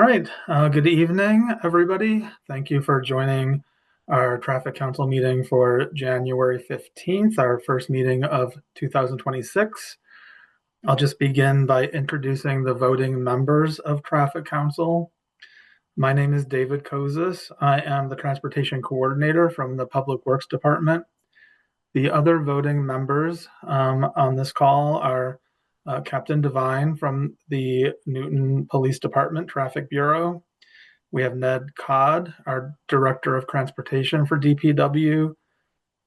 right. Good evening, everybody. Thank you for joining our Traffic Council meeting for January 15th, our first meeting of 2026. I'll just begin by introducing the voting members of Traffic Council. My name is David Kozis. I am the Transportation Coordinator from the Public Works Department. The other voting members on this call are Captain Devine from the Newton Police Department Traffic Bureau. We have Ned Codd, our Director of Transportation for DPW,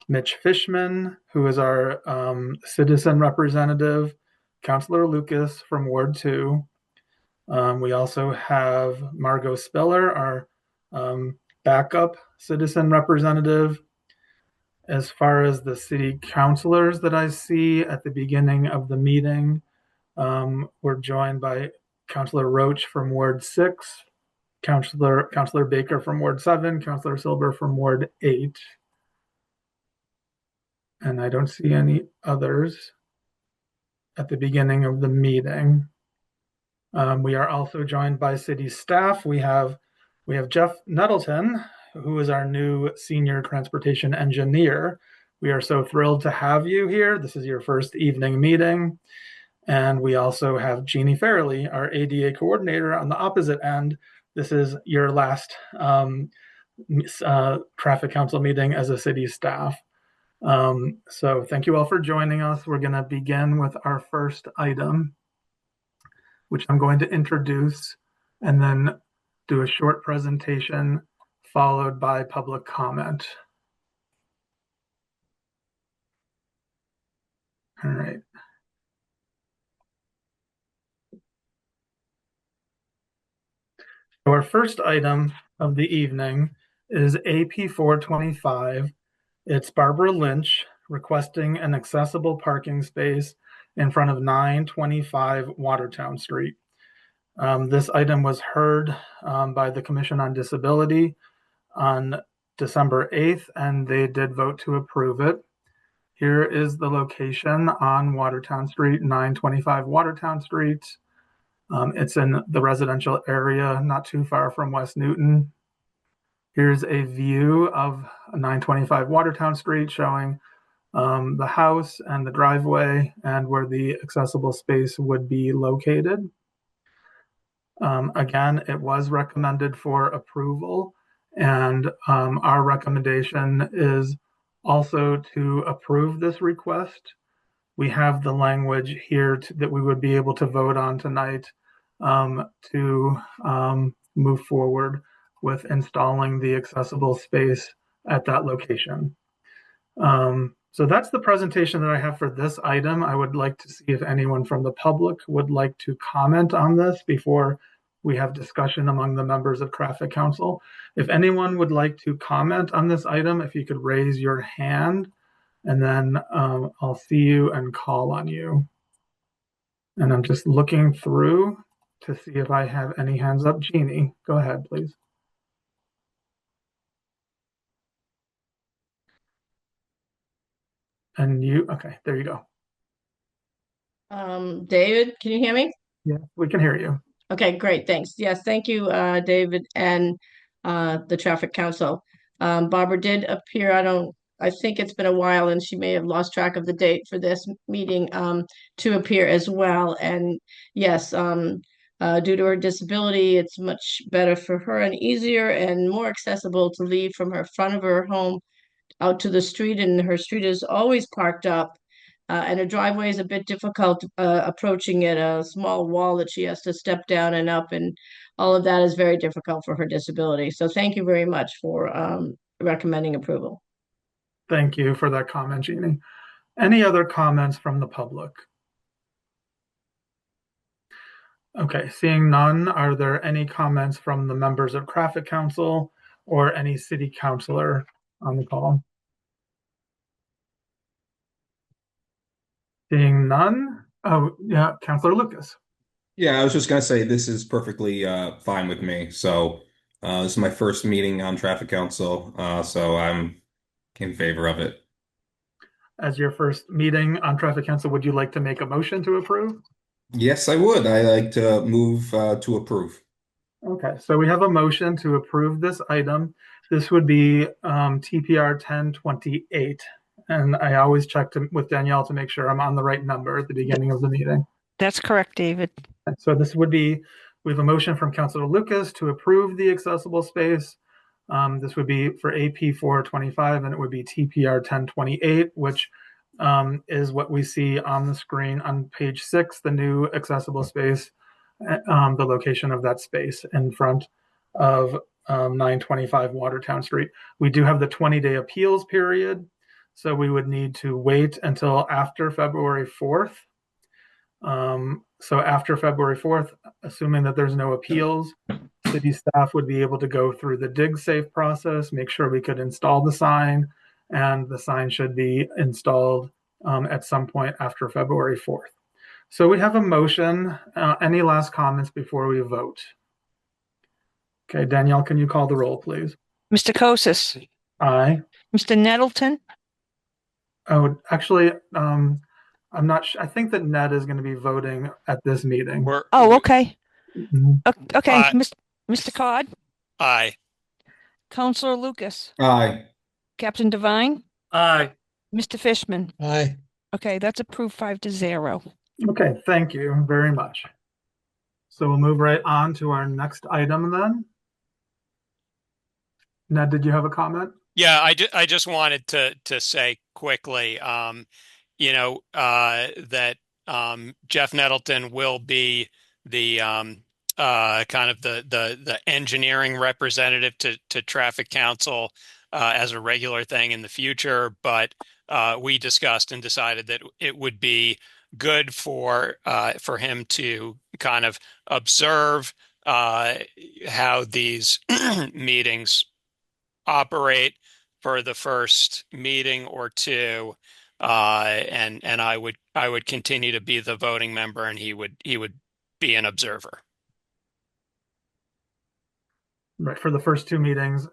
Mitch Fishman, who is our citizen representative, Councilor Lucas from Ward 2. We also have Margot Spiller, our backup citizen representative. As far as the city councilors that I see at the beginning of the meeting, we're joined by Councilor Roach from Ward 6, Councilor Baker from Ward 7, Councilor Silber from Ward 8. And I don't see any others at the beginning of the meeting. We are also joined by city staff. We have Jeff Nettleton, who is our new senior transportation engineer. We are so thrilled to have you here. This is your first evening meeting. And we also have Jeannie Fairley, our ADA coordinator, on the opposite end. This is your last Traffic Council meeting as a city staff. So thank you all for joining us. We're going to begin with our first item, which I'm going to introduce and then do a short presentation followed by public comment. All right. So our first item of the evening is AP 425. It's Barbara Lynch requesting an accessible parking space in front of 925 Watertown Street. This item was heard by the Commission on Disability on December 8th, and they did vote to approve it. Here is the location on Watertown Street, 925 Watertown Street. It's in the residential area, not too far from West Newton. Here's a view of 925 Watertown Street showing the house and the driveway and where the accessible space would be located. Again, it was recommended for approval, and our recommendation is also to approve this request. We have the language here that we would be able to vote on tonight to move forward with installing the accessible space at that location. So that's the presentation that I have for this item. I would like to see if anyone from the public would like to comment on this before we have discussion among the members of Traffic Council. If anyone would like to comment on this item, if you could raise your hand, and then I'll see you and call on you. And I'm just looking through to see if I have any hands up. Jeannie, go ahead, please. And you, okay, there you go. David, can you hear me? Yeah, we can hear you. Okay, great, thanks. Yes, thank you, David and the Traffic Council. Barbara did appear, I think it's been a while and she may have lost track of the date for this meeting to appear as well. And yes, due to her disability, it's much better for her and easier and more accessible to leave from her front of her home out to the street, and her street is always parked up. And her driveway is a bit difficult approaching it, a small wall that she has to step down and up, and all of that is very difficult for her disability. So thank you very much for recommending approval. Thank you for that comment, Jeannie. Any other comments from the public? Okay, seeing none, are there any comments from the members of Traffic Council or any city councilor on the call? Seeing none. Oh, yeah, Councilor Lucas. Yeah, I was just gonna say this is perfectly fine with me. So this is my first meeting on Traffic Council, so I'm in favor of it. As your first meeting on Traffic Council, would you like to make a motion to approve? Yes, I would. I like to move to approve. Okay, so we have a motion to approve this item. This would be TPR 1028. And I always with Danielle to make sure I'm on the right number at the beginning of the meeting. That's correct, David. So this would be, we have a motion from Councilor Lucas to approve the accessible space. This would be for AP 425, and it would be TPR 1028, which is what we see on the screen on page 6, the new accessible space, the location of that space in front of 925 Watertown Street. We do have the 20-day appeals period, so we would need to wait until after February 4th. So after February 4th, assuming that there's no appeals, city staff would be able to go through the DigSafe process, make sure we could install the sign, and the sign should be installed at some point after February 4th. So we have a motion. Any last comments before we vote? Okay, Danielle, can you call the roll, please? Mr. Kosis, Aye. Mr. Nettleton, Oh, actually, I'm not sure. I think that Ned is going to be voting at this meeting. okay. Mhm. Okay, Aye. Mr. Cod, Aye. Counselor Lucas, Aye. Captain Devine, Aye. Mr. Fishman. Aye. Okay, that's approved 5-0. Okay, thank you very much. So we'll move right on to our next item then. Ned, did you have a comment? Yeah, I just wanted to say quickly, that Jeff Nettleton will be the kind of the engineering representative to Traffic Council as a regular thing in the future, but we discussed and decided that it would be good for him to kind of observe how these meetings operate for the first meeting or two, and I would continue to be the voting member, and he would be an observer. Right, for the first two meetings,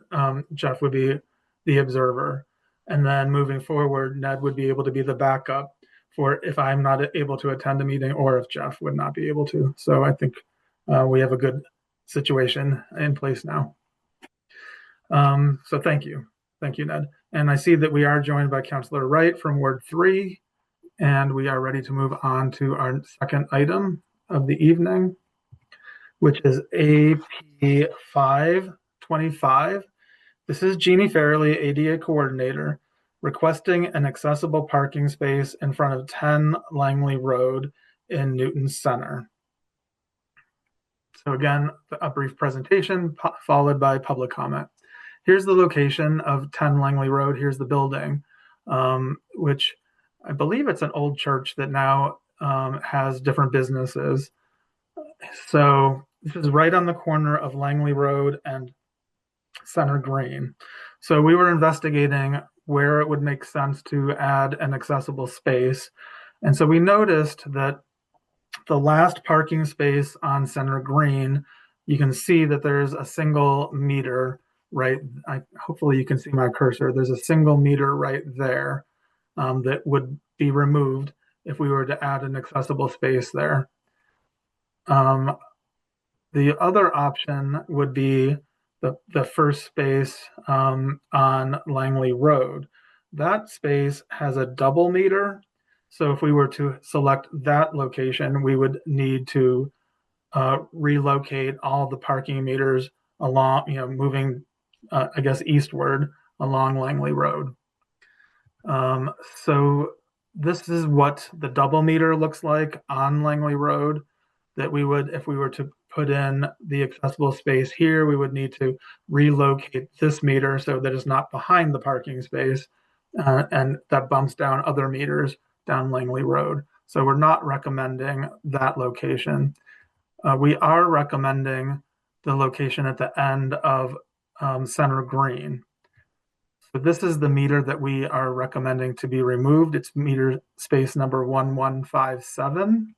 Jeff would be the observer. And then moving forward, Ned would be able to be the backup for if I'm not able to attend a meeting or if Jeff would not be able to. So I think we have a good situation in place now. So thank you. Thank you, Ned. And I see that we are joined by Councilor Wright from Ward 3, and we are ready to move on to our second item of the evening, which is AP 525. This is Jeannie Fairley, ADA Coordinator, requesting an accessible parking space in front of 10 Langley Road in Newton Center. So again, a brief presentation followed by public comment. Here's the location of 10 Langley Road. Here's the building, which I believe it's an old church that now has different businesses. So this is right on the corner of Langley Road and Center Green. So we were investigating where it would make sense to add an accessible space. And so we noticed that the last parking space on Center Green, you can see that there's a single meter right. Hopefully you can see my cursor. There's a single meter right there that would be removed if we were to add an accessible space there. The other option would be the first space on Langley Road. That space has a double meter. So if we were to select that location, we would need to relocate all the parking meters along, moving, I guess, eastward along Langley Road. So this is what the double meter looks like on Langley Road, that we would, if we were to put in the accessible space here, we would need to relocate this meter so that it's not behind the parking space, and that bumps down other meters down Langley Road. So we're not recommending that location. We are recommending the location at the end of Center Green. So this is the meter that we are recommending to be removed. It's meter space number 1157.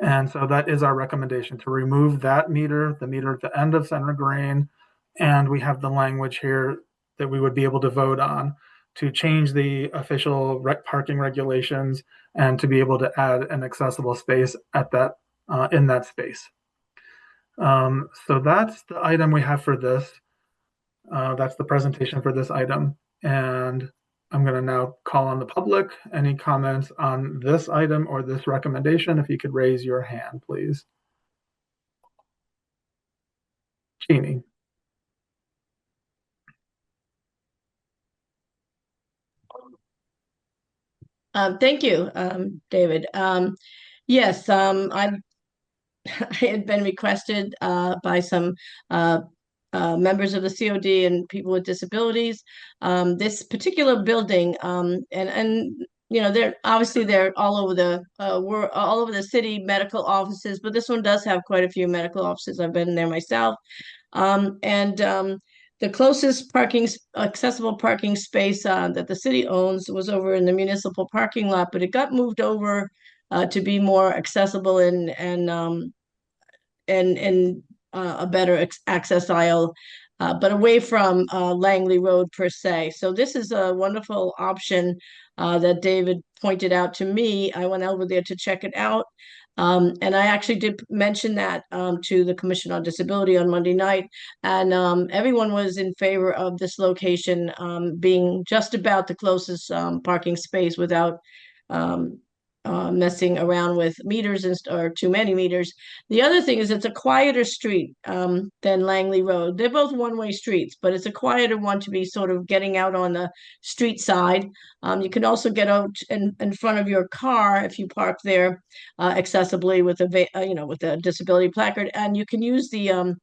And so that is our recommendation, to remove that meter, the meter at the end of Center Green. And we have the language here that we would be able to vote on to change the official parking regulations and to be able to add an accessible space at that in that space. So that's the item we have for this. That's the presentation for this item. And I'm going to now call on the public. Any comments on this item or this recommendation? If you could raise your hand, please. Jeannie. Thank you, David. Yes, I had been requested by some members of the COD and people with disabilities. This particular building, and you know, they're all over the all over the city, medical offices, but this one does have quite a few medical offices. I've been there myself, and the closest accessible parking space that the city owns was over in the municipal parking lot, but it got moved over to be more accessible and a better access aisle, but away from Langley Road per se. So this is a wonderful option that David pointed out to me. I went over there to check it out. And I actually did mention that to the Commission on Disability on Monday night, and everyone was in favor of this location being just about the closest parking space without um, messing around with meters or too many meters. The other thing is it's a quieter street than Langley Road. They're both one-way streets, but it's a quieter one to be sort of getting out on the street side. You can also get out in front of your car if you park there accessibly with with a disability placard, and you can use the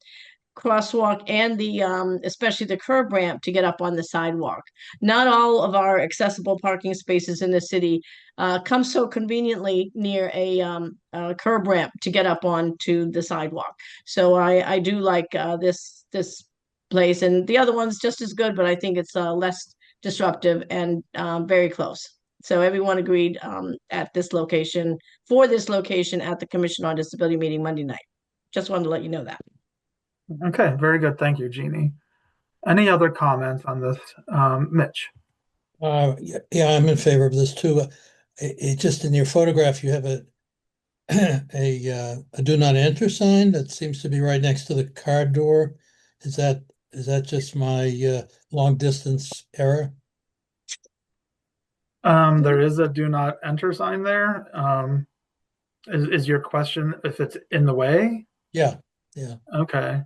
crosswalk and the especially the curb ramp to get up on the sidewalk. Not all of our accessible parking spaces in the city come so conveniently near a curb ramp to get up onto the sidewalk. So I do like this place, and the other one's just as good, but I think it's less disruptive and very close. So everyone agreed at this location for this location at the Commission on Disability meeting Monday night. Just wanted to let you know that. Okay, very good. Thank you, Jeannie. Any other comments on this? Mitch? Yeah, I'm in favor of this too. It just in your photograph, you have a a do not enter sign that seems to be right next to the car door. Is that just my long distance error? There is a do not enter sign there. Is your question if it's in the way? Yeah. Okay.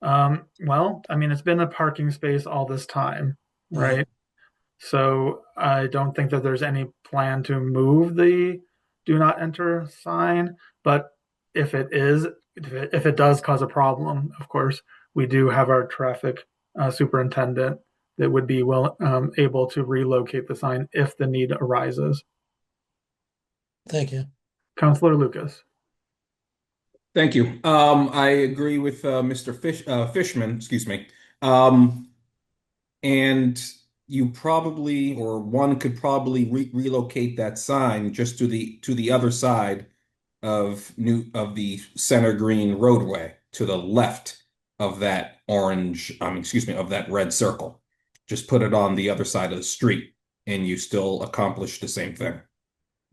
Well, I mean, it's been a parking space all this time, right? So I don't think that there's any plan to move the do not enter sign, but if it does cause a problem, of course, we do have our traffic superintendent that would be able to relocate the sign if the need arises. Thank you. Councilor Lucas. Thank you. I agree with Mr. Fishman, excuse me. And you probably, or one could probably relocate that sign just to the other side of the Center Green roadway, to the left of that of that red circle. Just put it on the other side of the street, and you still accomplish the same thing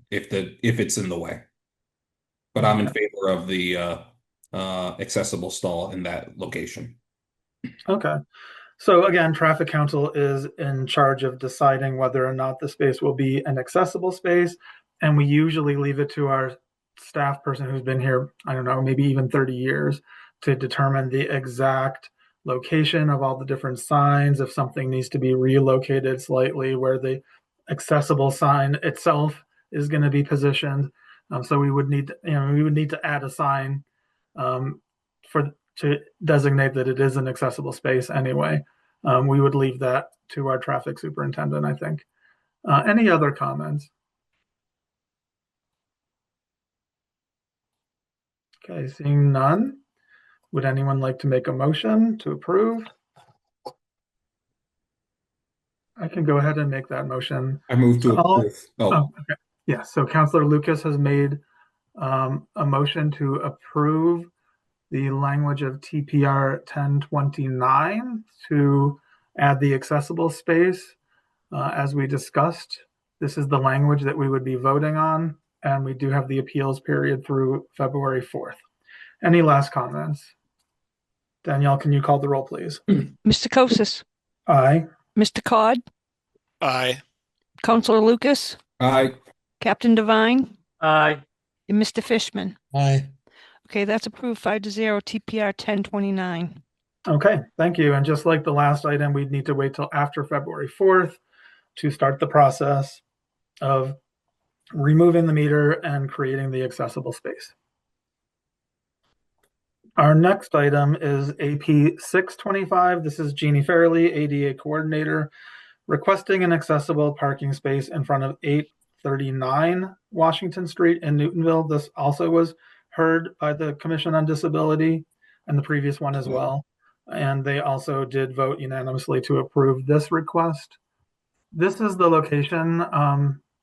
if it's in the way. But I'm in favor of the accessible stall in that location. Okay. So again, Traffic Council is in charge of deciding whether or not the space will be an accessible space. And we usually leave it to our staff person who's been here, I don't know, maybe even 30 years to determine the exact location of all the different signs, if something needs to be relocated slightly, where the accessible sign itself is going to be positioned. So we would need to add a sign to designate that it is an accessible space anyway. We would leave that to our traffic superintendent, I think. Any other comments? Okay, seeing none. Would anyone like to make a motion to approve? I can go ahead and make that motion. I move to approve. Okay. Yeah, so Councilor Lucas has made a motion to approve the language of TPR 1029 to add the accessible space. As we discussed, this is the language that we would be voting on, and we do have the appeals period through February 4th. Any last comments? Danielle, can you call the roll, please? Mr. Kosis, Aye. Mr. Cod, Aye. Counselor Lucas, Aye. Captain Devine, Aye. and Mr. Fishman. Aye. Okay, that's approved 5-0, TPR 1029. Okay, thank you. And just like the last item, we'd need to wait till after February 4th to start the process of removing the meter and creating the accessible space. Our next item is AP 625. This is Jeannie Fairley, ADA Coordinator, requesting an accessible parking space in front of 839 Washington Street in Newtonville. This also was heard by the Commission on Disability and the previous one as well. And they also did vote unanimously to approve this request. This is the location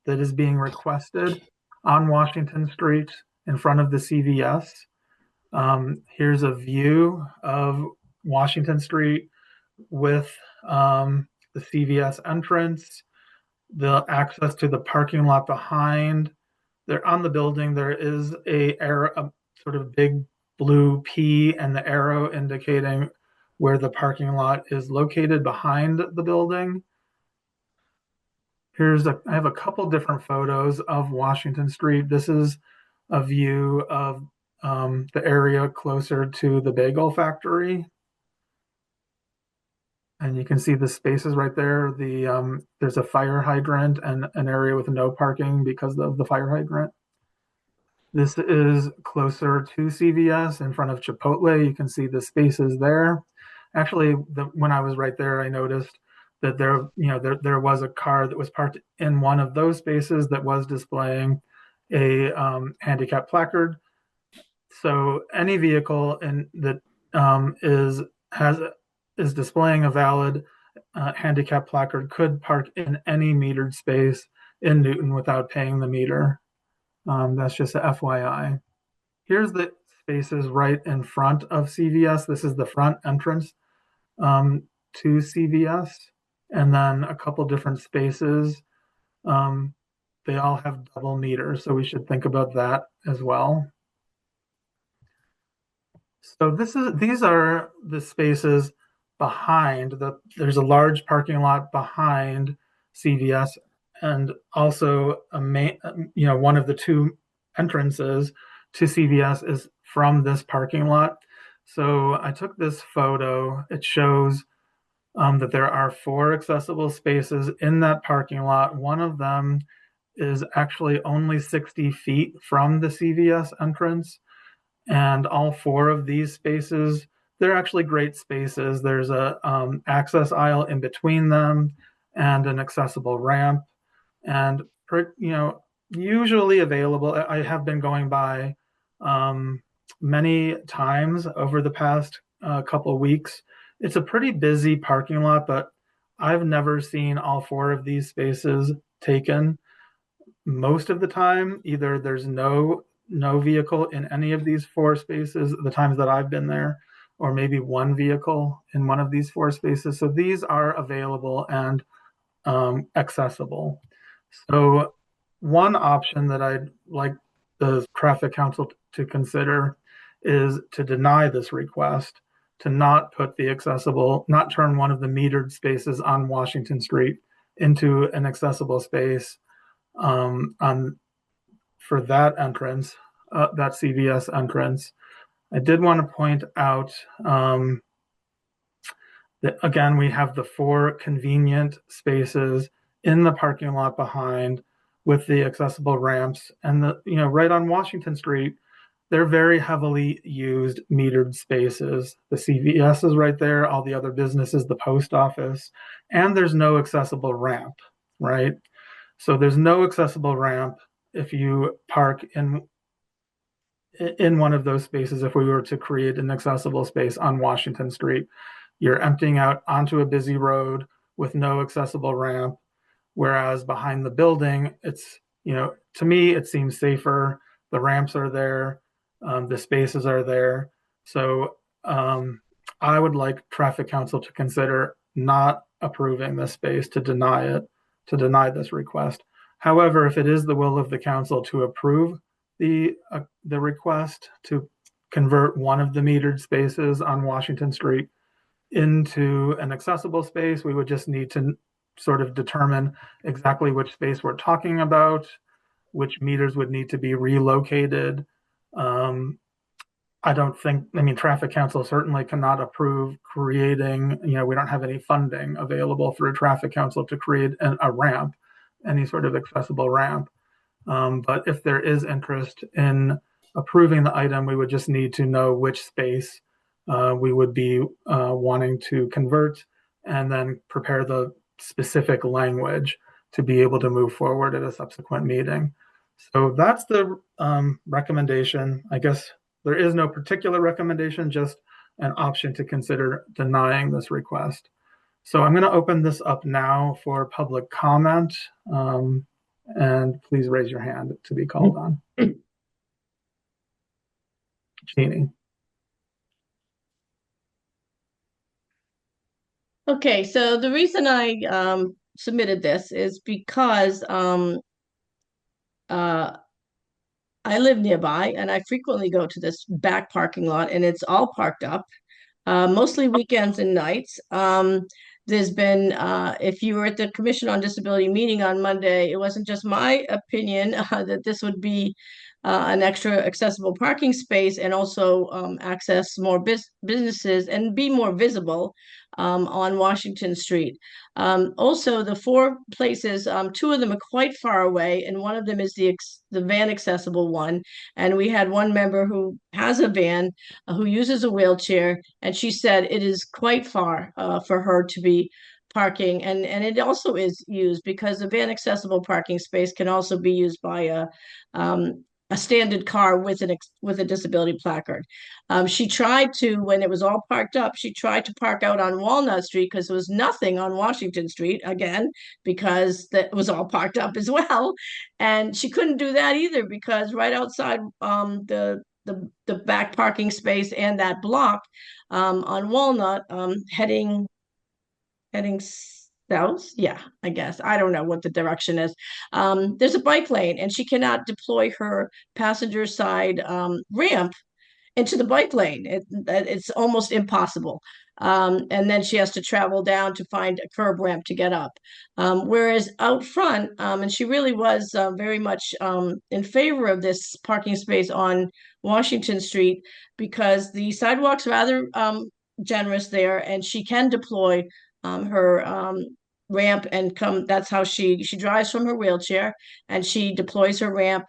that is being requested on Washington Street in front of the CVS. Here's a view of Washington Street with the CVS entrance, the access to the parking lot behind. There on the building, there is a sort of big blue P and the arrow indicating where the parking lot is located behind the building. I have a couple different photos of Washington Street. This is a view of the area closer to the bagel factory. And you can see the spaces right there. There's a fire hydrant and an area with no parking because of the fire hydrant. This is closer to CVS in front of Chipotle. You can see the spaces there. Actually, when I was right there, I noticed that there was a car that was parked in one of those spaces that was displaying a handicap placard. So any vehicle that is displaying a valid handicap placard could park in any metered space in Newton without paying the meter. That's just a FYI. Here's the spaces right in front of CVS. This is the front entrance to CVS. And then a couple different spaces. They all have double meters, so we should think about that as well. So these are the spaces behind there's a large parking lot behind CVS, and also one of the two entrances to CVS is from this parking lot. So I took this photo. It shows that there are 4 accessible spaces in that parking lot. One of them is actually only 60 feet from the CVS entrance. And all 4 of these spaces, they're actually great spaces. There's a access aisle in between them and an accessible ramp. And, usually available. I have been going by many times over the past couple of weeks. It's a pretty busy parking lot, but I've never seen all 4 of these spaces taken. Most of the time, either there's no vehicle in any of these 4 spaces, the times that I've been there, or maybe one vehicle in one of these 4 spaces. So these are available and accessible. So one option that I'd like the Traffic Council to consider is to deny this request, to not turn one of the metered spaces on Washington Street into an accessible space for that entrance, that CVS entrance. I did want to point out that, again, we have the 4 convenient spaces in the parking lot behind with the accessible ramps, and right on Washington Street, they're very heavily used metered spaces. The CVS is right there, all the other businesses, the post office, and there's no accessible ramp, right? So there's no accessible ramp if you park in one of those spaces. If we were to create an accessible space on Washington Street, you're emptying out onto a busy road with no accessible ramp. Whereas behind the building, it's, to me, it seems safer. The ramps are there, the spaces are there. So I would like Traffic Council to consider not approving this space, to deny this request. However, if it is the will of the council to approve the request to convert one of the metered spaces on Washington Street into an accessible space. We would just need to sort of determine exactly which space we're talking about, which meters would need to be relocated. I don't think, I mean, Traffic Council certainly cannot approve creating, we don't have any funding available through Traffic Council to create a ramp, any sort of accessible ramp. But if there is interest in approving the item, we would just need to know which space we would be wanting to convert, and then prepare the specific language to be able to move forward at a subsequent meeting. So that's the recommendation. I guess there is no particular recommendation, just an option to consider denying this request. So I'm going to open this up now for public comment. And please raise your hand to be called on. Jeannie. Okay, so the reason I submitted this is because I live nearby and I frequently go to this back parking lot and it's all parked up, mostly weekends and nights. There's been, if you were at the Commission on Disability meeting on Monday, it wasn't just my opinion that this would be an extra accessible parking space and also access more businesses and be more visible on Washington Street. Also, the four places, two of them are quite far away, and one of them is the van accessible one. And we had one member who has a van who uses a wheelchair, and she said it is quite far for her to be parking, and it also is used because the van accessible parking space can also be used by a standard car with a disability placard. She tried to, when it was all parked up, she tried to park out on Walnut Street because there was nothing on Washington Street, again, because that was all parked up as well. And she couldn't do that either because right outside the back parking space and that block on Walnut, heading south. Yeah, I guess. I don't know what the direction is. There's a bike lane and she cannot deploy her passenger side ramp into the bike lane. It's almost impossible. And then she has to travel down to find a curb ramp to get up. Whereas out front, and she really was very much in favor of this parking space on Washington Street because the sidewalk's rather generous there and she can deploy her ramp and come. That's how she drives from her wheelchair and she deploys her ramp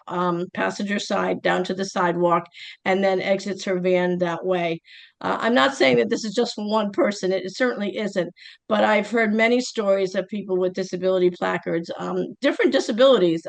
passenger side down to the sidewalk and then exits her van that way. I'm not saying that this is just for one person. It certainly isn't, but I've heard many stories of people with disability placards, different disabilities,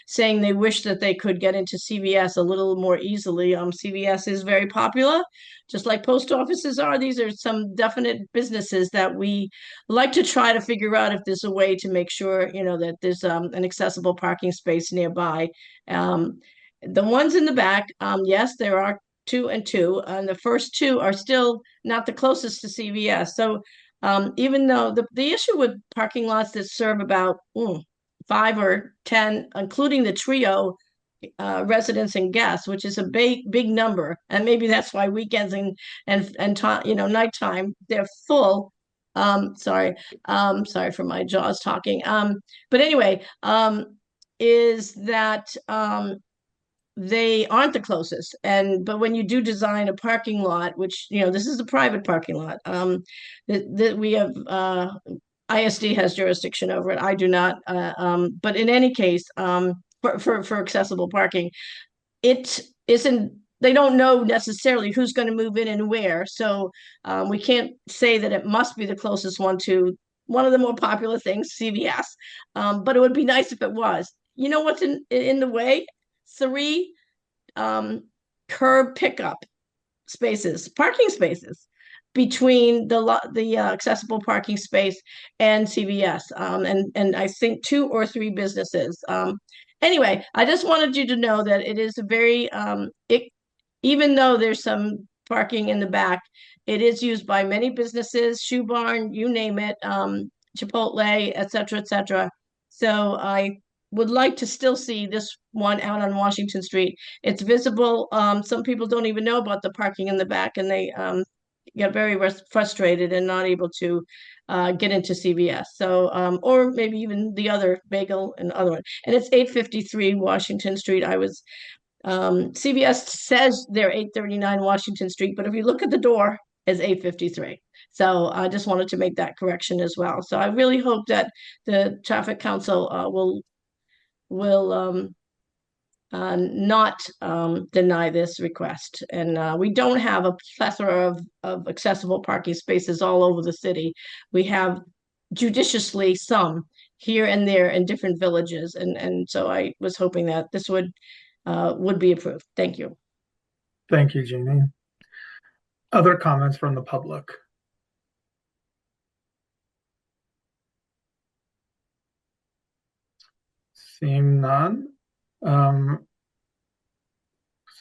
saying they wish that they could get into CVS a little more easily. CVS is very popular, just like post offices are. These are some definite businesses that we like to try to figure out if there's a way to make sure, that there's an accessible parking space nearby. The ones in the back, yes, there are 2 and 2, and the first 2 are still not the closest to CVS. So even though the issue with parking lots that serve about 5 or 10, including the trio residents and guests, which is a big number, and maybe that's why weekends and nighttime they're full. Sorry for my jaws talking. But anyway, is that they aren't the closest. But when you do design a parking lot, which, this is a private parking lot, that we have, ISD has jurisdiction over it. I do not. But in any case, for accessible parking, it isn't, they don't know necessarily who's going to move in and where. So we can't say that it must be the closest one to one of the more popular things, CVS. But it would be nice if it was. You know what's in the way? 3 curb pickup parking spaces between the accessible parking space and CVS, and I think 2 or 3 businesses. Anyway, I just wanted you to know that it is a very even though there's some parking in the back, it is used by many businesses, Shoe Barn, you name it, Chipotle, et cetera, et cetera. So I would like to still see this one out on Washington Street. It's visible. Some people don't even know about the parking in the back, and they get very frustrated and not able to get into CVS. So, or maybe even the other bagel and other one. And it's 853 Washington Street. CVS says they're 839 Washington Street, but if you look at the door, it's 853. So I just wanted to make that correction as well. So I really hope that the Traffic Council will not deny this request. And we don't have a plethora of accessible parking spaces all over the city. We have judiciously some here and there in different villages. And so I was hoping that this would be approved. Thank you. Thank you, Jeannie. Other comments from the public? Seeing none. So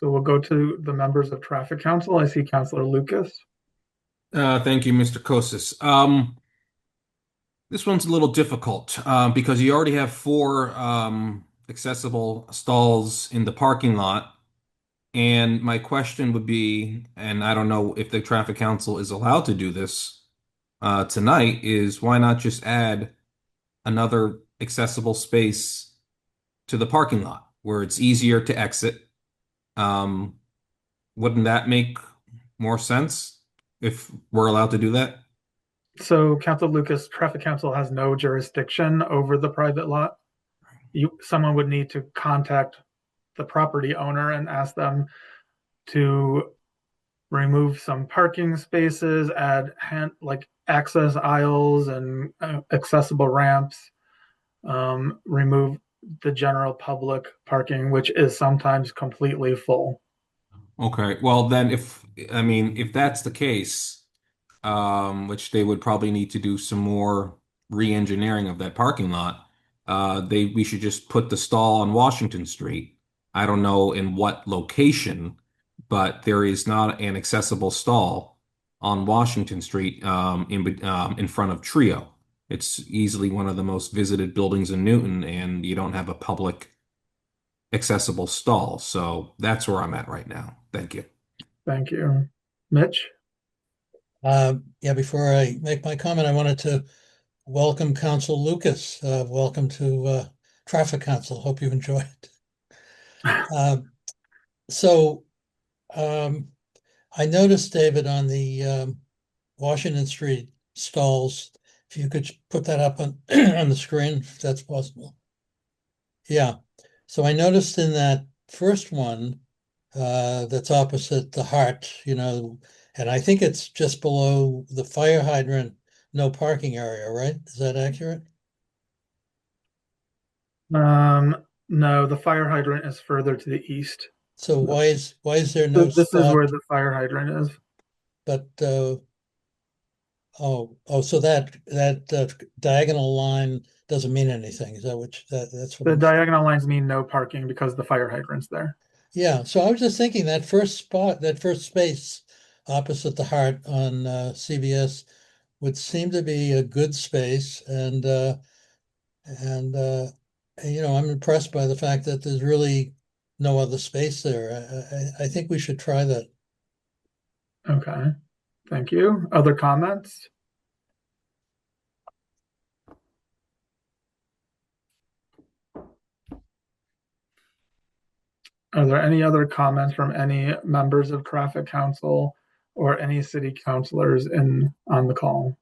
we'll go to the members of Traffic Council. I see Councilor Lucas. Thank you, Mr. Kosis. This one's a little difficult because you already have 4 accessible stalls in the parking lot. And my question would be, and I don't know if the Traffic Council is allowed to do this tonight, is why not just add another accessible space to the parking lot where it's easier to exit? Wouldn't that make more sense if we're allowed to do that? So, Councilor Lucas, Traffic Council has no jurisdiction over the private lot. Someone would need to contact the property owner and ask them to remove some parking spaces, add access aisles and accessible ramps, remove the general public parking, which is sometimes completely full. Okay, well then if that's the case, which they would probably need to do some more re-engineering of that parking lot, we should just put the stall on Washington Street. I don't know in what location, but there is not an accessible stall on Washington Street in front of Trio. It's easily one of the most visited buildings in Newton, and you don't have a public accessible stall. So that's where I'm at right now. Thank you. Thank you. Mitch? Yeah, before I make my comment, I wanted to welcome Council Lucas. Welcome to Traffic Council. Hope you enjoy it. I noticed, David, on the Washington Street stalls, if you could put that up on on the screen, if that's possible. Yeah. So I noticed in that first one that's opposite the Heart, and I think it's just below the fire hydrant, no parking area, right? Is that accurate? No, the fire hydrant is further to the east. So why is there no This is spot? where the fire hydrant is. But so that diagonal line doesn't mean anything. Is that that's what The I'm diagonal lines mean no parking because the fire hydrant's there. Yeah, so I was just thinking that first space opposite the Heart on CVS would seem to be a good space, and I'm impressed by the fact that there's really no other space there. I think we should try that. Okay, thank you. Other comments? Are there any other comments from any members of Traffic Council or any city councilors on the call?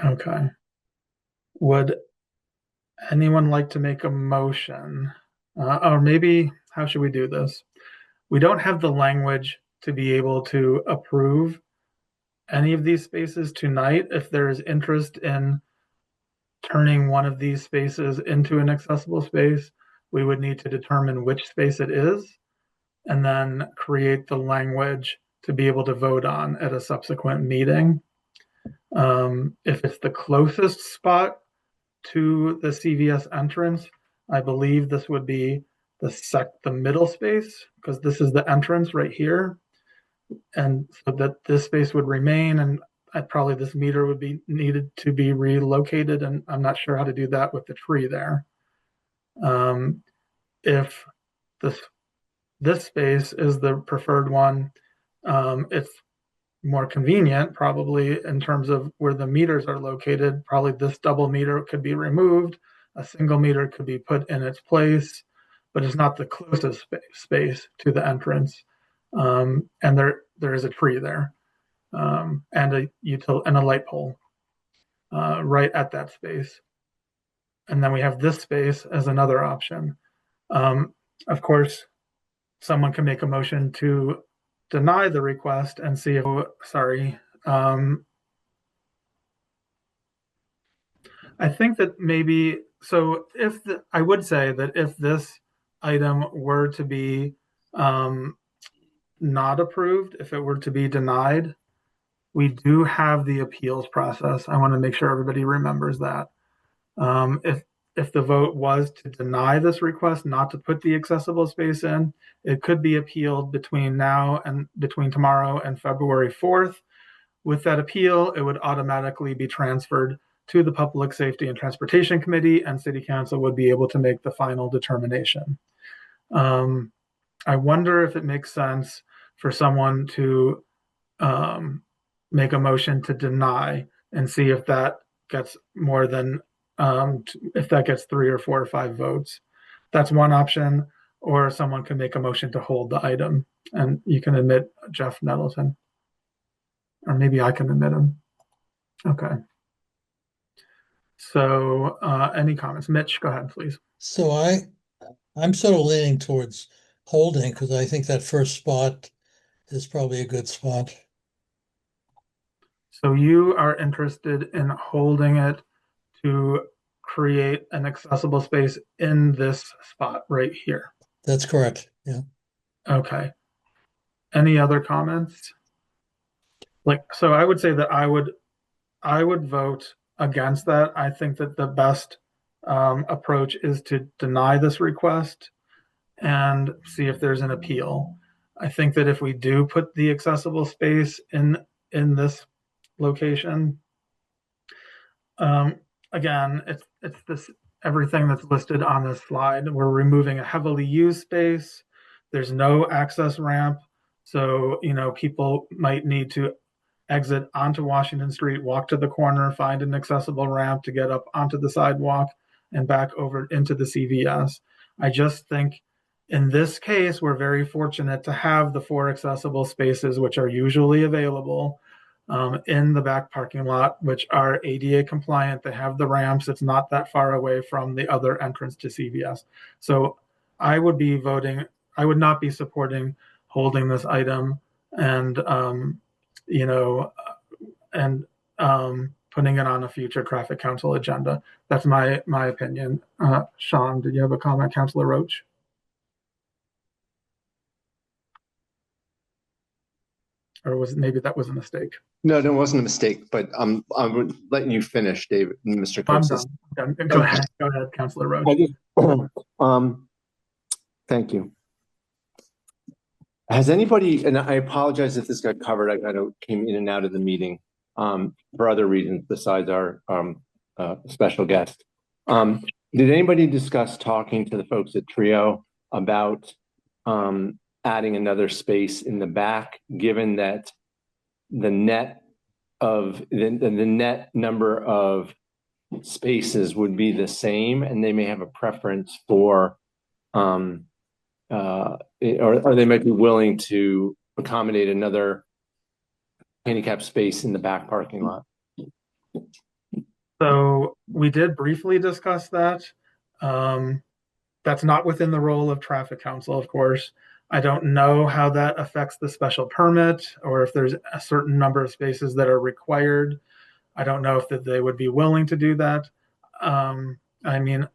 Okay. Would anyone like to make a motion? Or maybe, how should we do this? We don't have the language to be able to approve any of these spaces tonight. If there is interest in turning one of these spaces into an accessible space, we would need to determine which space it is and then create the language to be able to vote on at a subsequent meeting. If it's the closest spot to the CVS entrance, I believe this would be the middle space, because this is the entrance right here. And so that this space would remain, and probably this meter would be needed to be relocated, and I'm not sure how to do that with the tree there. If this space is the preferred one, it's more convenient probably in terms of where the meters are located. Probably this double meter could be removed, a single meter could be put in its place, but it's not the closest space to the entrance. And there is a tree there, and a light pole right at that space. And then we have this space as another option. Of course, someone can make a motion to deny the request and see if, I think that maybe, so I would say that if this item were to be not approved, if it were to be denied, we do have the appeals process. I want to make sure everybody remembers that. If the vote was to deny this request, not to put the accessible space in, it could be appealed between tomorrow and February 4th. With that appeal, it would automatically be transferred to the Public Safety and Transportation Committee, and City Council would be able to make the final determination. I wonder if it makes sense for someone to make a motion to deny and see if that gets more than if that gets 3 or 4 or 5 votes. That's one option. Or someone can make a motion to hold the item, and you can admit Jeff Nettleton, or maybe I can admit him. Okay. So any comments? Mitch, go ahead, please. So I'm sort of leaning towards holding because I think that first spot is probably a good spot. So you are interested in holding it to create an accessible space in this spot right here. That's correct. Yeah. Okay. Any other comments? So I would say that I would vote against that. I think that the best approach is to deny this request and see if there's an appeal. I think that if we do put the accessible space in this location, again, it's this everything that's listed on this slide. We're removing a heavily used space. There's no access ramp, so people might need to exit onto Washington Street, walk to the corner, find an accessible ramp to get up onto the sidewalk and back over into the CVS. I just think in this case, we're very fortunate to have the 4 accessible spaces, which are usually available in the back parking lot, which are ADA compliant. They have the ramps. It's not that far away from the other entrance to CVS. So I would not be supporting holding this item and putting it on a future traffic council agenda. That's my opinion. Sean, did you have a comment? Councilor Roach? Or maybe that was a mistake? No, it wasn't a mistake, but I'm letting you finish, David, Mr. Coates. I'm done. Go ahead, Councilor Roach. Thank you. Has anybody, and I apologize if this got covered, I came in and out of the meeting for other reasons besides our special guest. Did anybody discuss talking to the folks at Trio about adding another space in the back, given that the net number of spaces would be the same, and they may have a preference for or they might be willing to accommodate another handicap space in the back parking lot? So we did briefly discuss that. That's not within the role of traffic council, of course. I don't know how that affects the special permit or if there's a certain number of spaces that are required. I don't know if they would be willing to do that. I mean,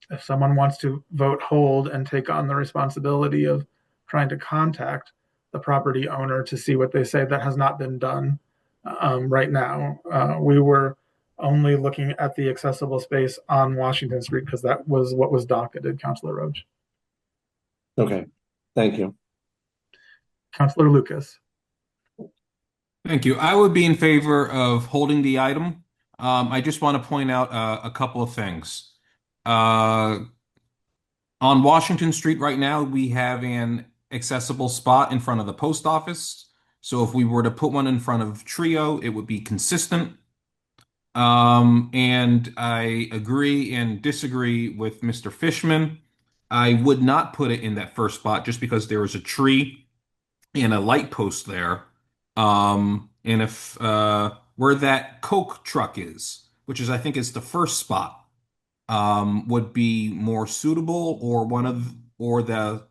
if someone wants to vote hold and take on the responsibility of trying to contact the property owner to see what they say, that has not been done right now. We were only looking at the accessible space on Washington Street because that was what was docketed, Councilor Roach. Okay, thank you. Councilor Lucas. Thank you. I would be in favor of holding the item. I just want to point out a couple of things. Uh, on Washington Street right now, we have an accessible spot in front of the post office. So if we were to put one in front of Trio, it would be consistent. And I agree and disagree with Mr. Fishman. I would not put it in that first spot just because there is a tree and a light post there. And if where that Coke truck is, which is I think is the first spot, would be more suitable, or one of or the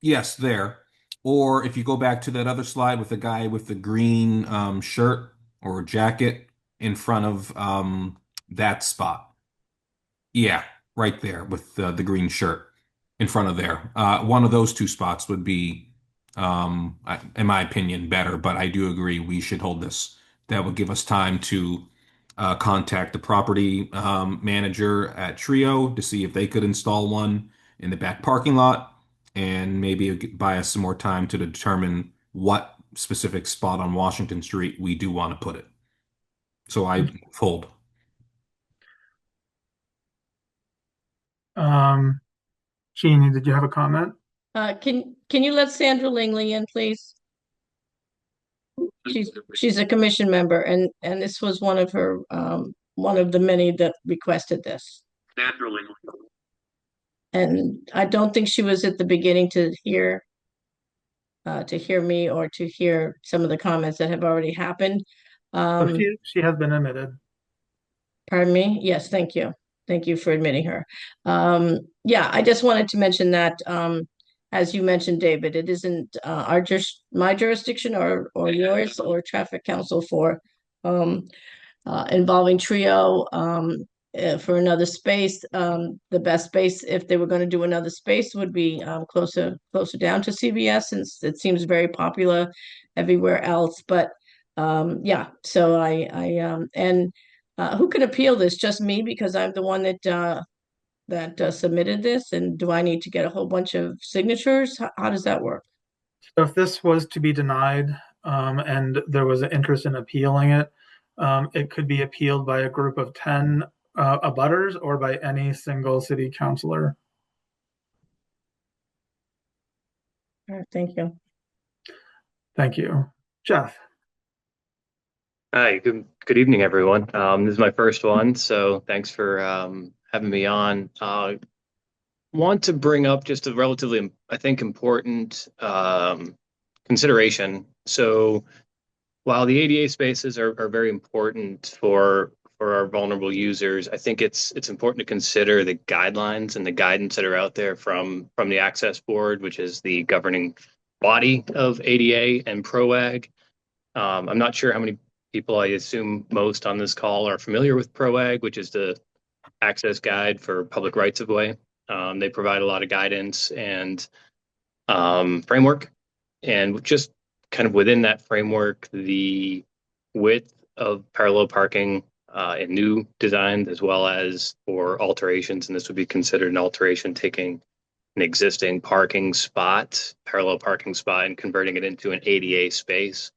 yes there, or if you go back to that other slide with the guy with the green shirt or jacket in front of that spot. Yeah, right there with the green shirt in front of there. One of those two spots would be, in my opinion, better, but I do agree we should hold this. That would give us time to contact the property manager at Trio to see if they could install one in the back parking lot, and maybe buy us some more time to determine what specific spot on Washington Street we do want to put it. So I hold. Jeannie, did you have a comment? Can you let Sandra Langley in, please? She's a commission member, and this was one of her one of the many that requested this. Sandra Langley. And I don't think she was at the beginning to hear me or to hear some of the comments that have already happened. So she has been admitted. Pardon me? Yes, thank you. Thank you for admitting her. Yeah, I just wanted to mention that, as you mentioned, David, it isn't my jurisdiction or yours or traffic council for involving Trio for another space. The best space, if they were going to do another space, would be closer down to CVS, since it seems very popular everywhere else. But yeah, so and who can appeal this? Just me, because I'm the one that submitted this, and do I need to get a whole bunch of signatures? How does that work? So if this was to be denied, and there was an interest in appealing it, it could be appealed by a group of 10 abutters or by any single city councilor. All right, thank you. Thank you. Jeff. Hi, good evening, everyone. This is my first one, so thanks for having me on. Want to bring up just a relatively, I think, important consideration. So while the ADA spaces are very important for our vulnerable users, I think it's important to consider the guidelines and the guidance that are out there from the Access Board, which is the governing body of ADA and PROAG. I'm not sure how many people, I assume most on this call, are familiar with PROAG, which is the access guide for public rights of way. They provide a lot of guidance and framework, and just kind of within that framework, the width of parallel parking in new designs, as well as for alterations, and this would be considered an alteration, taking an existing parking spot, parallel parking spot, and converting it into an ADA space.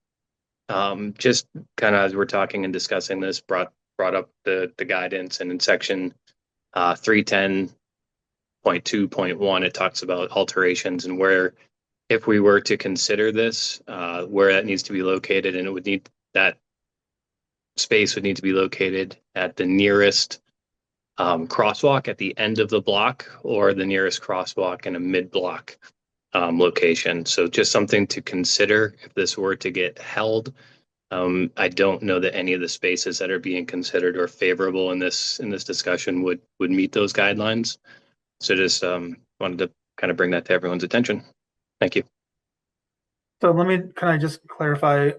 Just kind of as we're talking and discussing this, brought up the guidance, and in section 310.2.1, it talks about alterations and where, if we were to consider this, where that needs to be located, and that space would need to be located at the nearest crosswalk at the end of the block, or the nearest crosswalk in a mid-block location. So just something to consider if this were to get held. I don't know that any of the spaces that are being considered or favorable in this discussion would meet those guidelines. So just wanted to kind of bring that to everyone's attention. Thank you. So can I just clarify?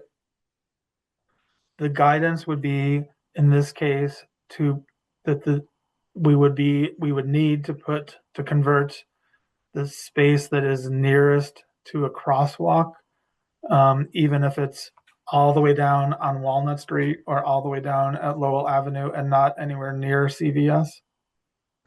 The guidance would be, in this case, we would need to convert the space that is nearest to a crosswalk, even if it's all the way down on Walnut Street or all the way down at Lowell Avenue and not anywhere near CVS?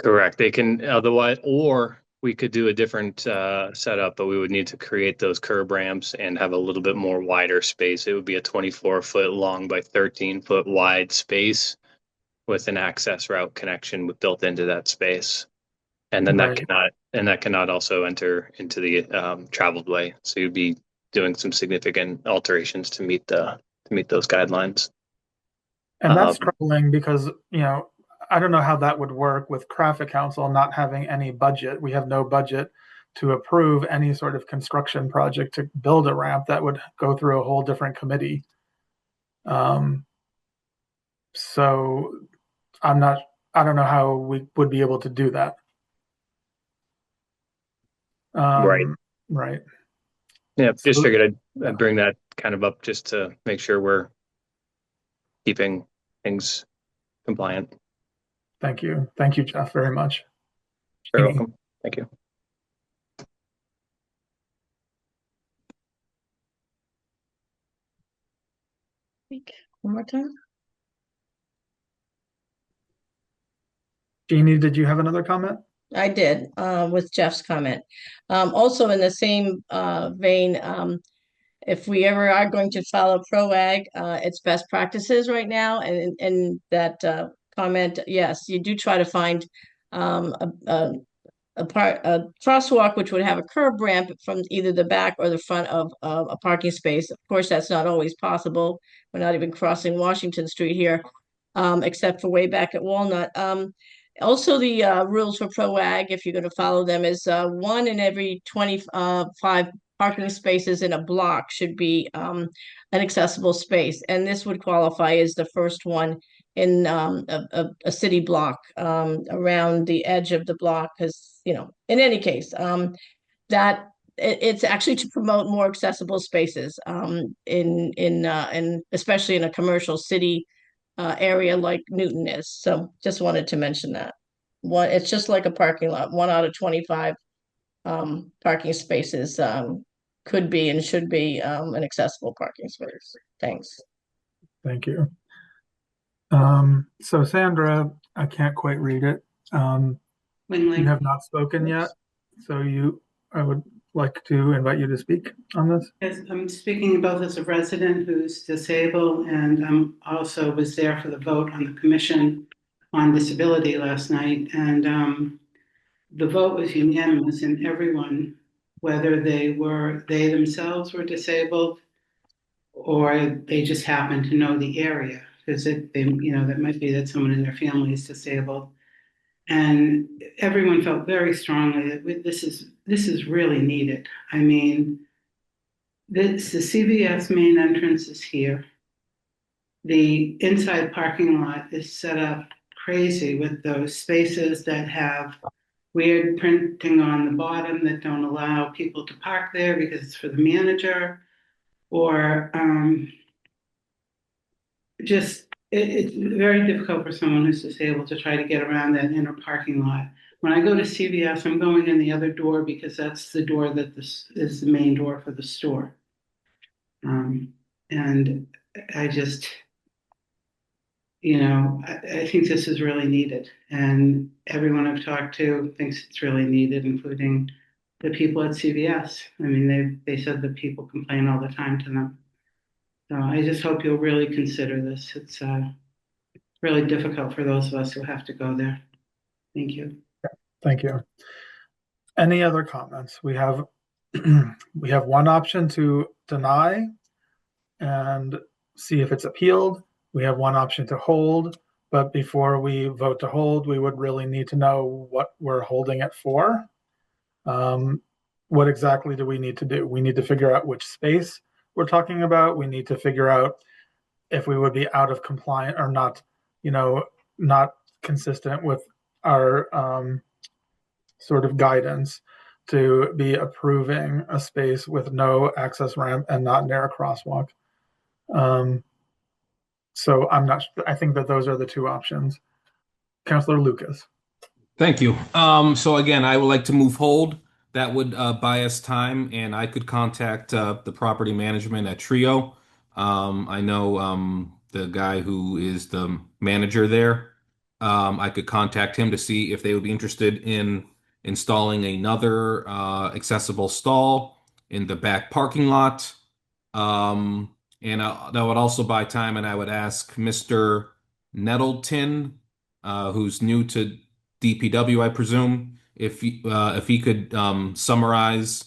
Correct. They can otherwise, or we could do a different setup, but we would need to create those curb ramps and have a little bit more wider space. It would be a 24-foot long by 13-foot wide space with an access route connection built into that space. And then Right. that cannot also enter into the traveled way. So you'd be doing some significant alterations to meet those guidelines. And that's Um, troubling because, I don't know how that would work with traffic council not having any budget. We have no budget to approve any sort of construction project to build a ramp that would go through a whole different committee. So I don't know how we would be able to do that. Right. Right. Yeah, just So- figured yeah. I'd bring that kind of up just to make sure we're keeping things compliant. Thank you. Thank you, Jeff, very much. You're welcome. Thank you. One more time. Jeannie, did you have another comment? I did, with Jeff's comment. Also in the same vein, if we ever are going to follow ProAg, it's best practices right now, and that comment, yes, you do try to find a crosswalk which would have a curb ramp from either the back or the front of a parking space. Of course, that's not always possible. We're not even crossing Washington Street here, except for way back at Walnut. Also, the rules for ProAg, if you're going to follow them, is 1 in every 25 parking spaces in a block should be an accessible space. And this would qualify as the first one in a city block around the edge of the block, because, in any case, that it's actually to promote more accessible spaces in especially in a commercial city area like Newton is. So just wanted to mention that. It's just like a parking lot. 1 out of 25 parking spaces could be and should be an accessible parking space. Thanks. Thank you. So Sandra, I can't quite read it. You have not spoken yet, so I would like to invite you to speak on this. Yes, I'm speaking both as a resident who's disabled and also was there for the vote on the Commission on Disability last night. And the vote was unanimous, and everyone, whether they themselves were disabled or they just happened to know the area, because that might be that someone in their family is disabled. And everyone felt very strongly that this is really needed. I mean, the CVS main entrance is here. The inside parking lot is set up crazy with those spaces that have weird printing on the bottom that don't allow people to park there because it's for the manager, or it's very difficult for someone who's disabled to try to get around that inner parking lot. When I go to CVS, I'm going in the other door because that's the door that is the main door for the store. And I just, I think this is really needed. And everyone I've talked to thinks it's really needed, including the people at CVS. I mean, they said that people complain all the time to them. So I just hope you'll really consider this. It's really difficult for those of us who have to go there. Thank you. Thank you. Any other comments? We have one option to deny and see if it's appealed. We have one option to hold, but before we vote to hold, we would really need to know what we're holding it for. What exactly do we need to do? We need to figure out which space we're talking about. We need to figure out if we would be out of compliance or not, not consistent with our sort of guidance to be approving a space with no access ramp and not near a crosswalk. So I think that those are the two options. Councillor Lucas. Thank you. So again, I would like to move hold. That would buy us time, and I could contact the property management at Trio. I know the guy who is the manager there. I could contact him to see if they would be interested in installing another accessible stall in the back parking lot. And that would also buy time, and I would ask Mr. Nettleton, who's new to DPW, I presume, if he could summarize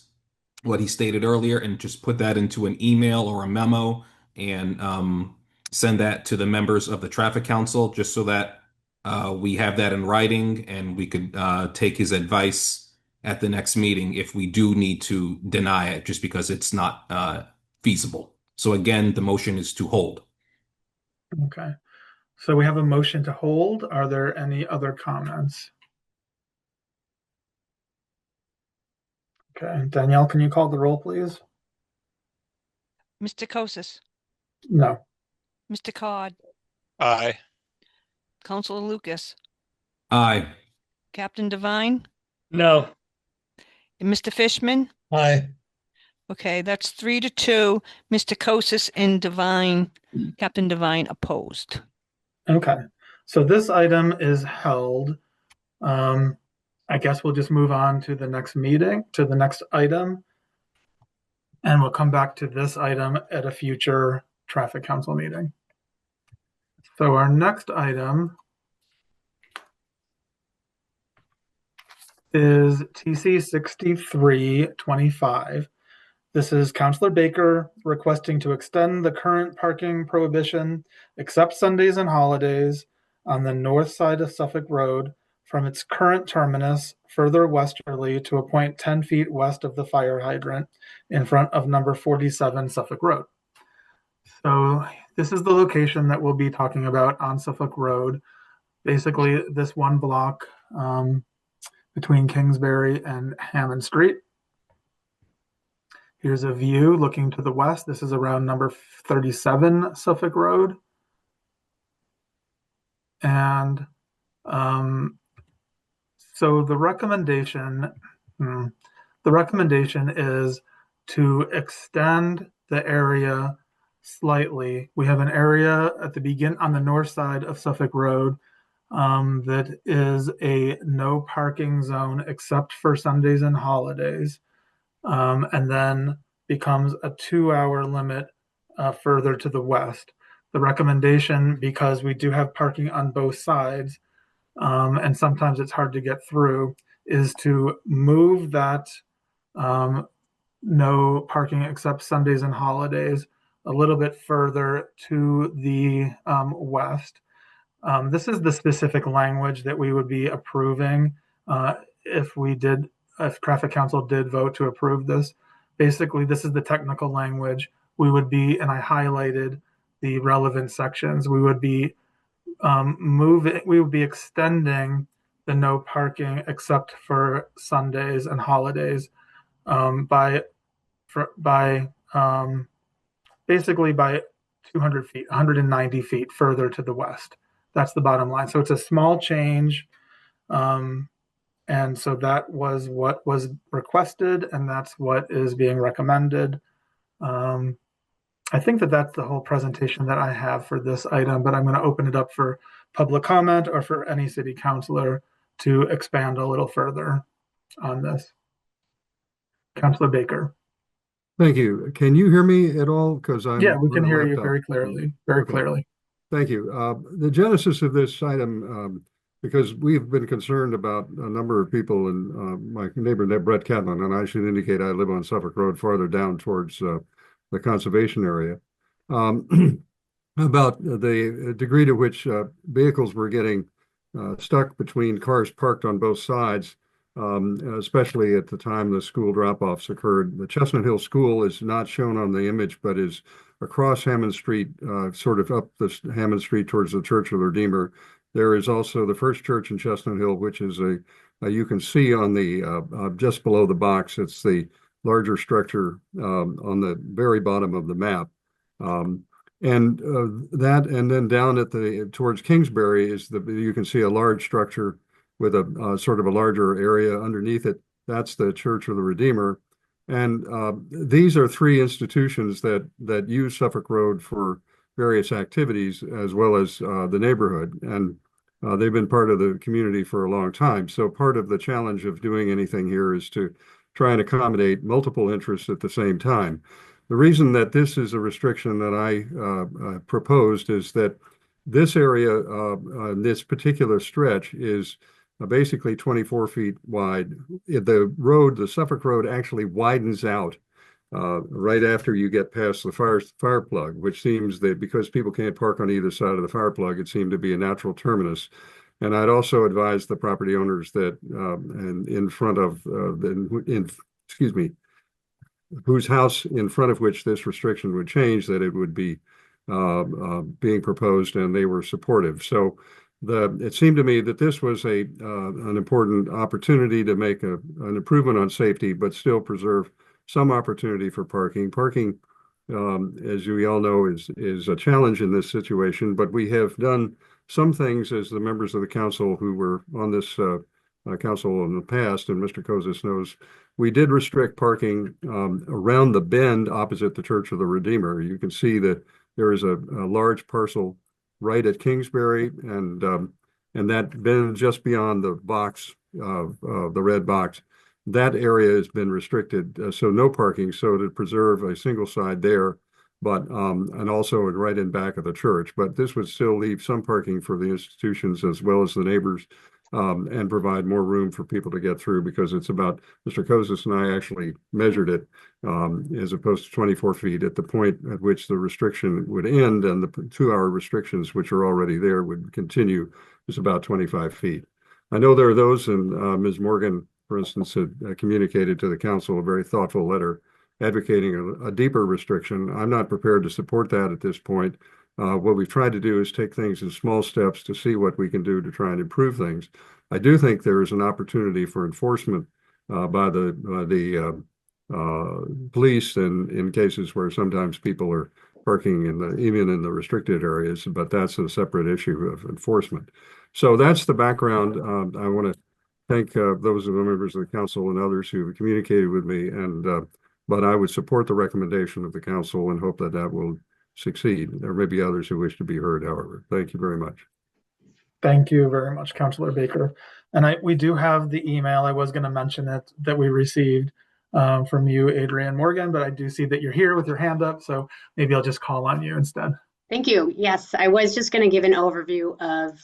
what he stated earlier and just put that into an email or a memo and send that to the members of the Traffic Council, just so that we have that in writing and we could take his advice at the next meeting if we do need to deny it, just because it's not feasible. So again, the motion is to hold. Okay. So we have a motion to hold. Are there any other comments? Okay. Danielle, can you call the roll, please? Mr. Kosis, No. Mr. Cod, Aye. Counselor Lucas, Aye. Captain Devine, No. and Mr. Fishman. Aye. Okay, that's 3-2. Mr. Kosis and Devine, Captain Devine opposed. Okay. So this item is held. I guess we'll just move on to the next meeting, to the next item. And we'll come back to this item at a future Traffic Council meeting. So our next item is TC 6325. This is Councilor Baker requesting to extend the current parking prohibition, except Sundays and holidays, on the north side of Suffolk Road from its current terminus further westerly to a point 10 feet west of the fire hydrant in front of number 47 Suffolk Road. So this is the location that we'll be talking about on Suffolk Road. Basically, this one block between Kingsbury and Hammond Street. Here's a view looking to the west. This is around number 37 Suffolk Road. And so the recommendation is to extend the area slightly. We have an area at the on the north side of Suffolk Road that is a no parking zone except for Sundays and holidays, and then becomes a 2-hour limit further to the west. The recommendation, because we do have parking on both sides, and sometimes it's hard to get through, is to move that no parking except Sundays and holidays a little bit further to the west. This is the specific language that we would be approving if Traffic Council did vote to approve this. Basically, this is the technical language. We would be, and I highlighted the relevant sections, we would be extending the no parking except for Sundays and holidays basically by 200 feet, 190 feet further to the west. That's the bottom line. So it's a small change. And so that was what was requested, and that's what is being recommended. I think that's the whole presentation that I have for this item, but I'm going to open it up for public comment or for any city councilor to expand a little further on this. Councilor Baker. Thank you. Can you hear me at all? Because Yeah, we can hear you very clearly. Very clearly. Thank you. The genesis of this item, because we've been concerned about a number of people, and my neighbor Brett Catlin, and I should indicate I live on Suffolk Road farther down towards the conservation area, about the degree to which vehicles were getting stuck between cars parked on both sides, especially at the time the school drop-offs occurred. The Chestnut Hill School is not shown on the image, but is across Hammond Street, sort of up the Hammond Street towards the Church of the Redeemer. There is also the First Church in Chestnut Hill, which is you can see on the just below the box. It's the larger structure on the very bottom of the map. And then down at towards Kingsbury you can see a large structure with a sort of a larger area underneath it. That's the Church of the Redeemer. And these are three institutions that use Suffolk Road for various activities, as well as the neighborhood. And They've been part of the community for a long time. So part of the challenge of doing anything here is to try and accommodate multiple interests at the same time. The reason that this is a restriction that I proposed is that this area, this particular stretch is basically 24 feet wide. The Suffolk Road actually widens out right after you get past the fire plug, which seems that because people can't park on either side of the fire plug, it seemed to be a natural terminus. And I'd also advise the property owners that and in front of excuse me, whose house in front of which this restriction would change, that it would be being proposed, and they were supportive. So it seemed to me that this was an important opportunity to make an improvement on safety, but still preserve some opportunity for parking. Parking, as we all know, is a challenge in this situation, but we have done some things as the members of the council who were on this council in the past, and Mr. Kozis knows, we did restrict parking around the bend opposite the Church of the Redeemer. You can see that there is a large parcel right at Kingsbury, and that bend just beyond the box of the red box. That area has been restricted, so no parking, so to preserve a single side there, but and also right in back of the church. But this would still leave some parking for the institutions as well as the neighbors, and provide more room for people to get through, because it's about, Mr. Kozis and I actually measured it as opposed to 24 feet at the point at which the restriction would end, and the 2-hour restrictions, which are already there, would continue, is about 25 feet. I know there are those, and Ms. Morgan, for instance, had communicated to the council a very thoughtful letter advocating a deeper restriction. I'm not prepared to support that at this point. What we've tried to do is take things in small steps to see what we can do to try and improve things. I do think there is an opportunity for enforcement by the police in cases where sometimes people are parking even in the restricted areas, but that's a separate issue of enforcement. So that's the background. I want to thank those of the members of the council and others who have communicated with me, but I would support the recommendation of the council and hope that that will succeed. There may be others who wish to be heard, however. Thank you very much. Thank you very much, Councilor Baker. And we do have the email. I was going to mention it that we received from you, Adrienne Morgan, but I do see that you're here with your hand up, so maybe I'll just call on you instead. Thank you. Yes, I was just going to give an overview of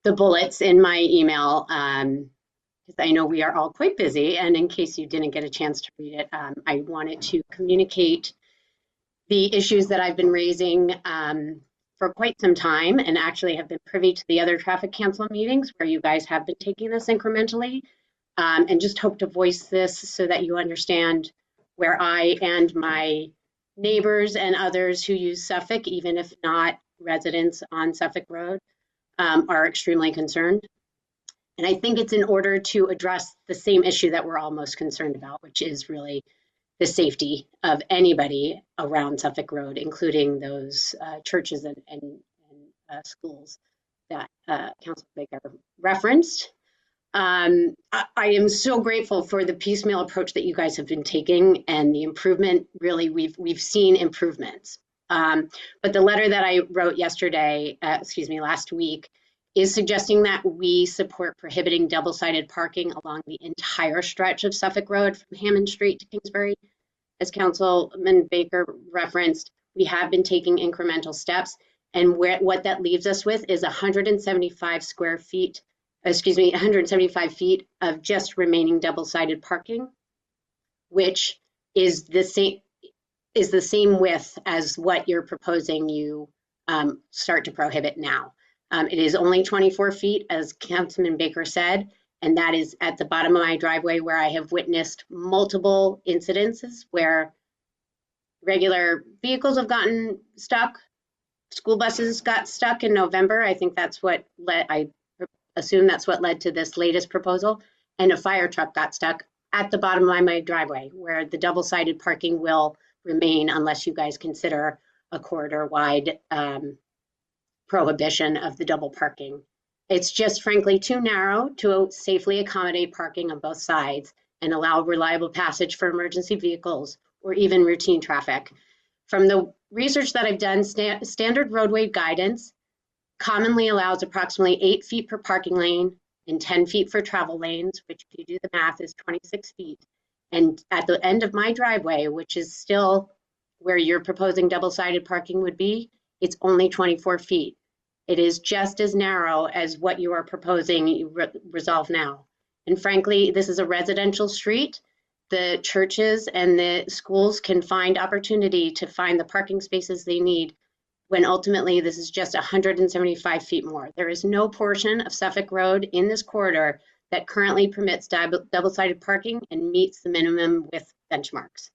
the bullets in my email, because I know we are all quite busy, and in case you didn't get a chance to read it, I wanted to communicate the issues that I've been raising for quite some time, and actually have been privy to the other traffic council meetings where you guys have been taking this incrementally, and just hope to voice this so that you understand where I and my neighbors and others who use Suffolk, even if not residents on Suffolk Road, are extremely concerned. And I think it's in order to address the same issue that we're all most concerned about, which is really the safety of anybody around Suffolk Road, including those churches and schools that Councilor Baker referenced. I am so grateful for the piecemeal approach that you guys have been taking, and the improvement. Really, we've seen improvements. But the letter that I wrote last week, is suggesting that we support prohibiting double-sided parking along the entire stretch of Suffolk Road from Hammond Street to Kingsbury. As Councilman Baker referenced, we have been taking incremental steps, and what that leaves us with is 175 feet of just remaining double-sided parking, which is the same width as what you're proposing you start to prohibit now. It is only 24 feet, as Councilman Baker said, and that is at the bottom of my driveway, where I have witnessed multiple incidences where regular vehicles have gotten stuck. School buses got stuck in November. I think that's what I assume that's what led to this latest proposal. And a fire truck got stuck at the bottom of my driveway, where the double-sided parking will remain unless you guys consider a corridor-wide prohibition of the double parking. It's just frankly too narrow to safely accommodate parking on both sides and allow reliable passage for emergency vehicles or even routine traffic. From the research that I've done, standard roadway guidance commonly allows approximately 8 feet per parking lane and 10 feet for travel lanes, which if you do the math is 26 feet. And at the end of my driveway, which is still where you're proposing double-sided parking would be, it's only 24 feet. It is just as narrow as what you are proposing resolve now. And frankly, this is a residential street. The churches and the schools can find opportunity to find the parking spaces they need when ultimately this is just 175 feet more. There is no portion of Suffolk Road in this corridor that currently permits double-sided parking and meets the minimum width benchmarks.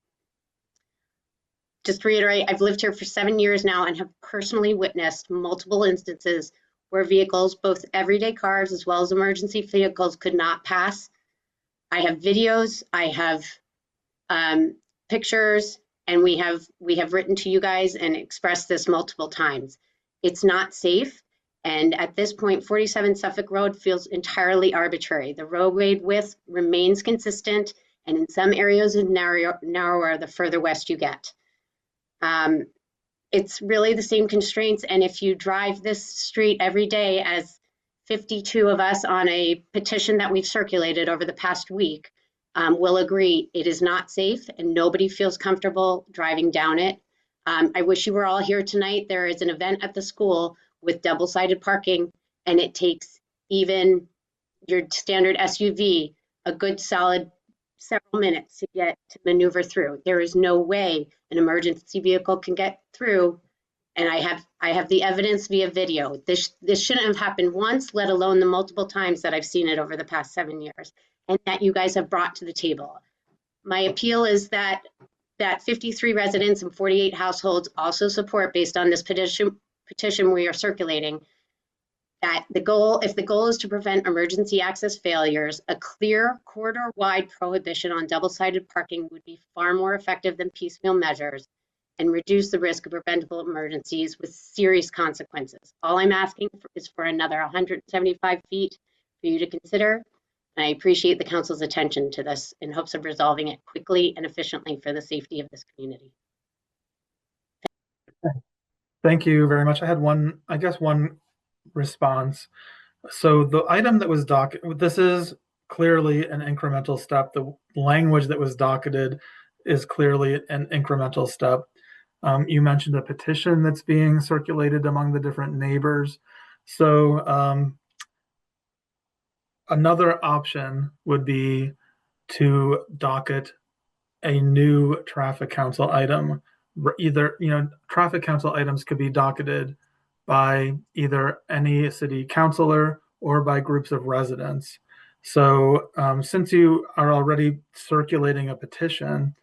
Just to reiterate, I've lived here for 7 years now and have personally witnessed multiple instances where vehicles, both everyday cars as well as emergency vehicles, could not pass. I have videos, I have pictures, and we have written to you guys and expressed this multiple times. It's not safe. And at this point, 47 Suffolk Road feels entirely arbitrary. The roadway width remains consistent, and in some areas is narrower the further west you get. It's really the same constraints, and if you drive this street every day, as 52 of us on a petition that we've circulated over the past week will agree, it is not safe and nobody feels comfortable driving down it. I wish you were all here tonight. There is an event at the school with double-sided parking, and it takes even your standard SUV a good solid several minutes to get to maneuver through. There is no way an emergency vehicle can get through, and I have the evidence via video. This shouldn't have happened once, let alone the multiple times that I've seen it over the past 7 years, and that you guys have brought to the table. My appeal is that 53 residents and 48 households also support, based on this petition we are circulating, that if the goal is to prevent emergency access failures, a clear corridor-wide prohibition on double-sided parking would be far more effective than piecemeal measures and reduce the risk of preventable emergencies with serious consequences. All I'm asking is for another 175 feet for you to consider. And I appreciate the council's attention to this in hopes of resolving it quickly and efficiently for the safety of this community. Thank you very much. I had one response. So the item that was this is clearly an incremental step. The language that was docketed is clearly an incremental step. You mentioned a petition that's being circulated among the different neighbors. So another option would be to docket a new traffic council item. Either, traffic council items could be docketed by either any city councilor or by groups of residents. So since you are already circulating a petition,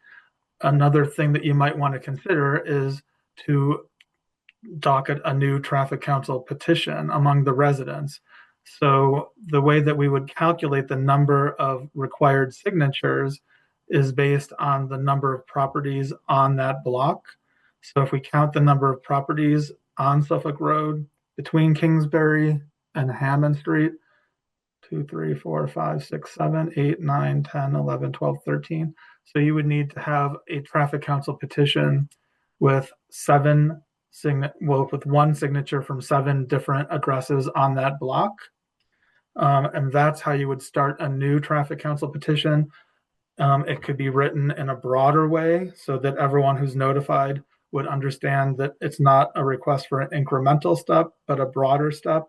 another thing that you might want to consider is to docket a new traffic council petition among the residents. So the way that we would calculate the number of required signatures is based on the number of properties on that block. So if we count the number of properties on Suffolk Road between Kingsbury and Hammond Street, 2, 3, 4, 5, 6, 7, 8, 9, 10, 11, 12, 13. So you would need to have a traffic council petition with with one signature from 7 different addresses on that block. And that's how you would start a new traffic council petition. It could be written in a broader way so that everyone who's notified would understand that it's not a request for an incremental step, but a broader step.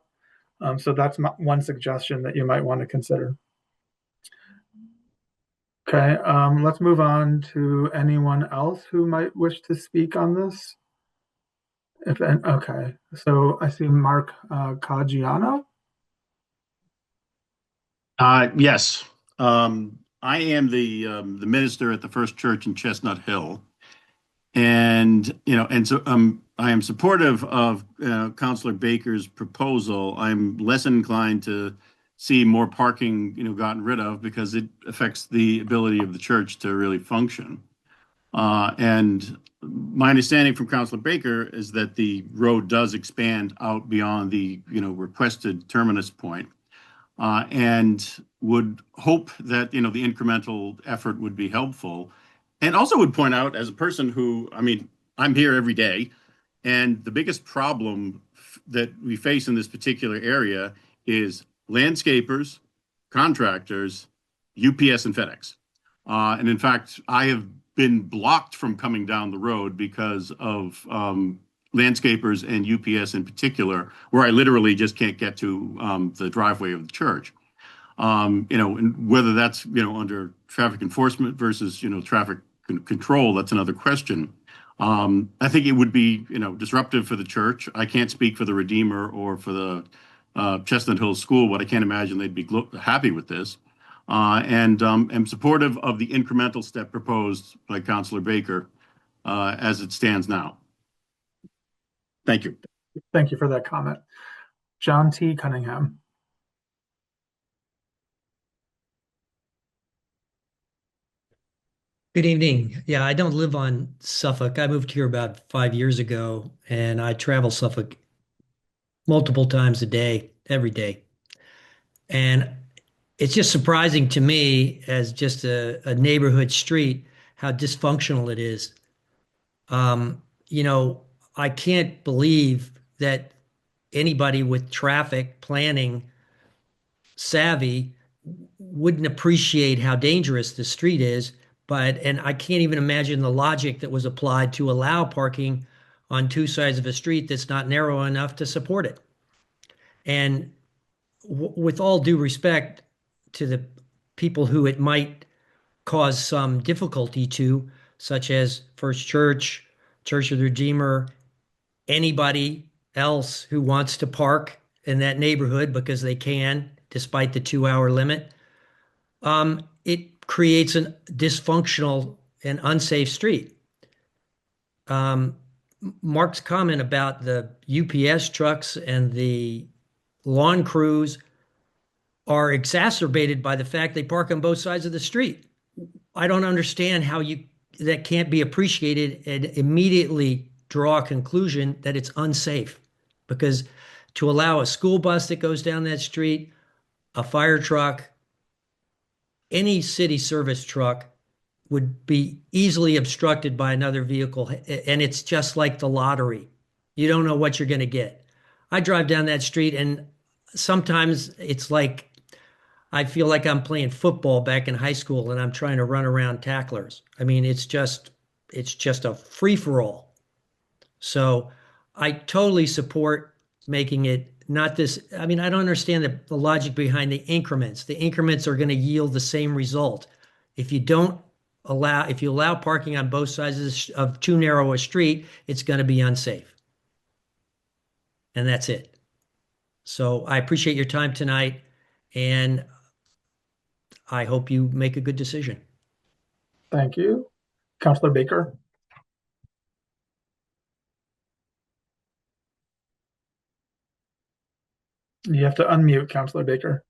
So that's one suggestion that you might want to consider. Okay, let's move on to anyone else who might wish to speak on this. Okay, so I see Mark Caggiano. Yes, I am the minister at the First Church in Chestnut Hill, and so I am supportive of Councilor Baker's proposal. I'm less inclined to see more parking, gotten rid of, because it affects the ability of the church to really function. And my understanding from Councilor Baker is that the road does expand out beyond the requested terminus point. And would hope that, the incremental effort would be helpful. And also would point out, as a person who, I'm here every day, And the biggest problem that we face in this particular area is landscapers, contractors, UPS and FedEx. And in fact, I have been blocked from coming down the road because of landscapers and UPS in particular, where I literally just can't get to the driveway of the church. And whether that's, under traffic enforcement versus, traffic control, that's another question. I think it would be, disruptive for the church. I can't speak for the Redeemer or for the Chestnut Hill School, but I can't imagine they'd be happy with this. And am supportive of the incremental step proposed by Councilor Baker as it stands now. Thank you. Thank you for that comment. John T. Cunningham. Good evening. Yeah, I don't live on Suffolk. I moved here about 5 years ago, and I travel Suffolk multiple times a day, every day. And it's just surprising to me, as just a neighborhood street, how dysfunctional it is. I can't believe that anybody with traffic planning savvy wouldn't appreciate how dangerous the street is. And I can't even imagine the logic that was applied to allow parking on two sides of a street that's not narrow enough to support it. And with all due respect to the people who it might cause some difficulty to, such as First Church, Church of the Redeemer, anybody else who wants to park in that neighborhood because they can, despite the 2-hour limit, it creates a dysfunctional and unsafe street. Mark's comment about the UPS trucks and the lawn crews are exacerbated by the fact they park on both sides of the street. I don't understand how that can't be appreciated and immediately draw a conclusion that it's unsafe. Because to allow a school bus that goes down that street, a fire truck, any city service truck would be easily obstructed by another vehicle. And it's just like the lottery. You don't know what you're going to get. I drive down that street and sometimes it's like I feel like I'm playing football back in high school and I'm trying to run around tacklers. I mean, it's just a free-for-all. So I totally support making it not this. I mean, I don't understand the logic behind the increments. The increments are going to yield the same result. If you allow parking on both sides of too narrow a street, it's going to be unsafe. And that's it. So I appreciate your time tonight, and I hope you make a good decision. Thank you. Councilor Baker. You have to unmute, Councilor Baker.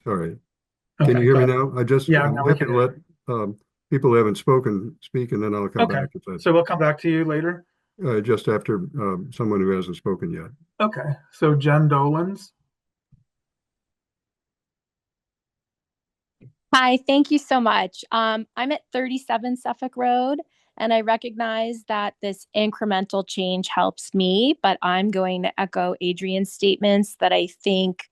Sorry. Okay, Can you hear go me ahead. now? I just Yeah, now we like can to hear let people who haven't spoken speak, and then I'll come Okay, back. If that's, so we'll come back to you later. just after someone who hasn't spoken yet. Okay, so Jen Dolans. Hi, thank you so much. I'm at 37 Suffolk Road, and I recognize that this incremental change helps me, but I'm going to echo Adrian's statements that I think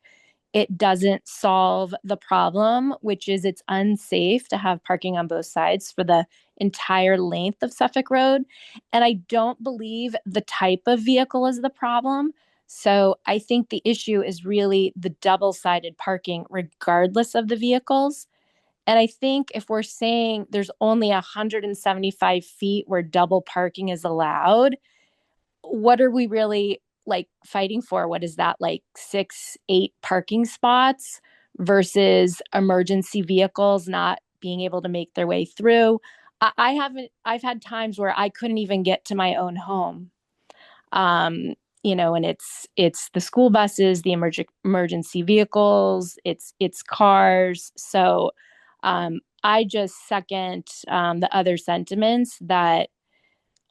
it doesn't solve the problem, which is it's unsafe to have parking on both sides for the entire length of Suffolk Road. And I don't believe the type of vehicle is the problem. So I think the issue is really the double-sided parking, regardless of the vehicles. And I think if we're saying there's only 175 feet where double parking is allowed, what are we really fighting for? What is that, 6-8 parking spots versus emergency vehicles not being able to make their way through? I've had times where I couldn't even get to my own home. And it's the school buses, the emergency vehicles, it's cars. So I just second the other sentiments that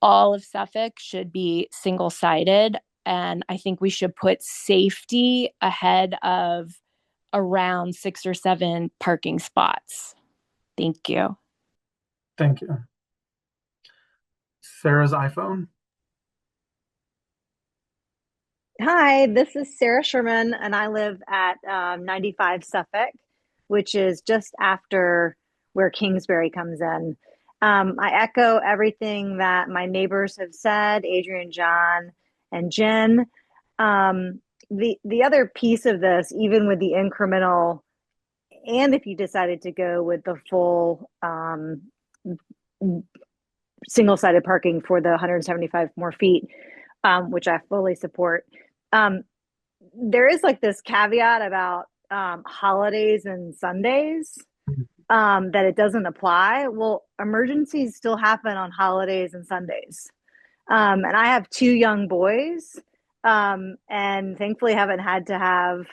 all of Suffolk should be single-sided. And I think we should put safety ahead of around 6 or 7 parking spots. Thank you. Thank you. Sarah's iPhone. Hi, this is Sarah Sherman, and I live at 95 Suffolk, which is just after where Kingsbury comes in. I echo everything that my neighbors have said, Adrian, John, and Jen. The other piece of this, even with the incremental, and if you decided to go with the full single-sided parking for the 175 more feet, which I fully support. There is like this caveat about holidays and Sundays that it doesn't apply. Well, emergencies still happen on holidays and Sundays. And I have two young boys, and thankfully haven't had to have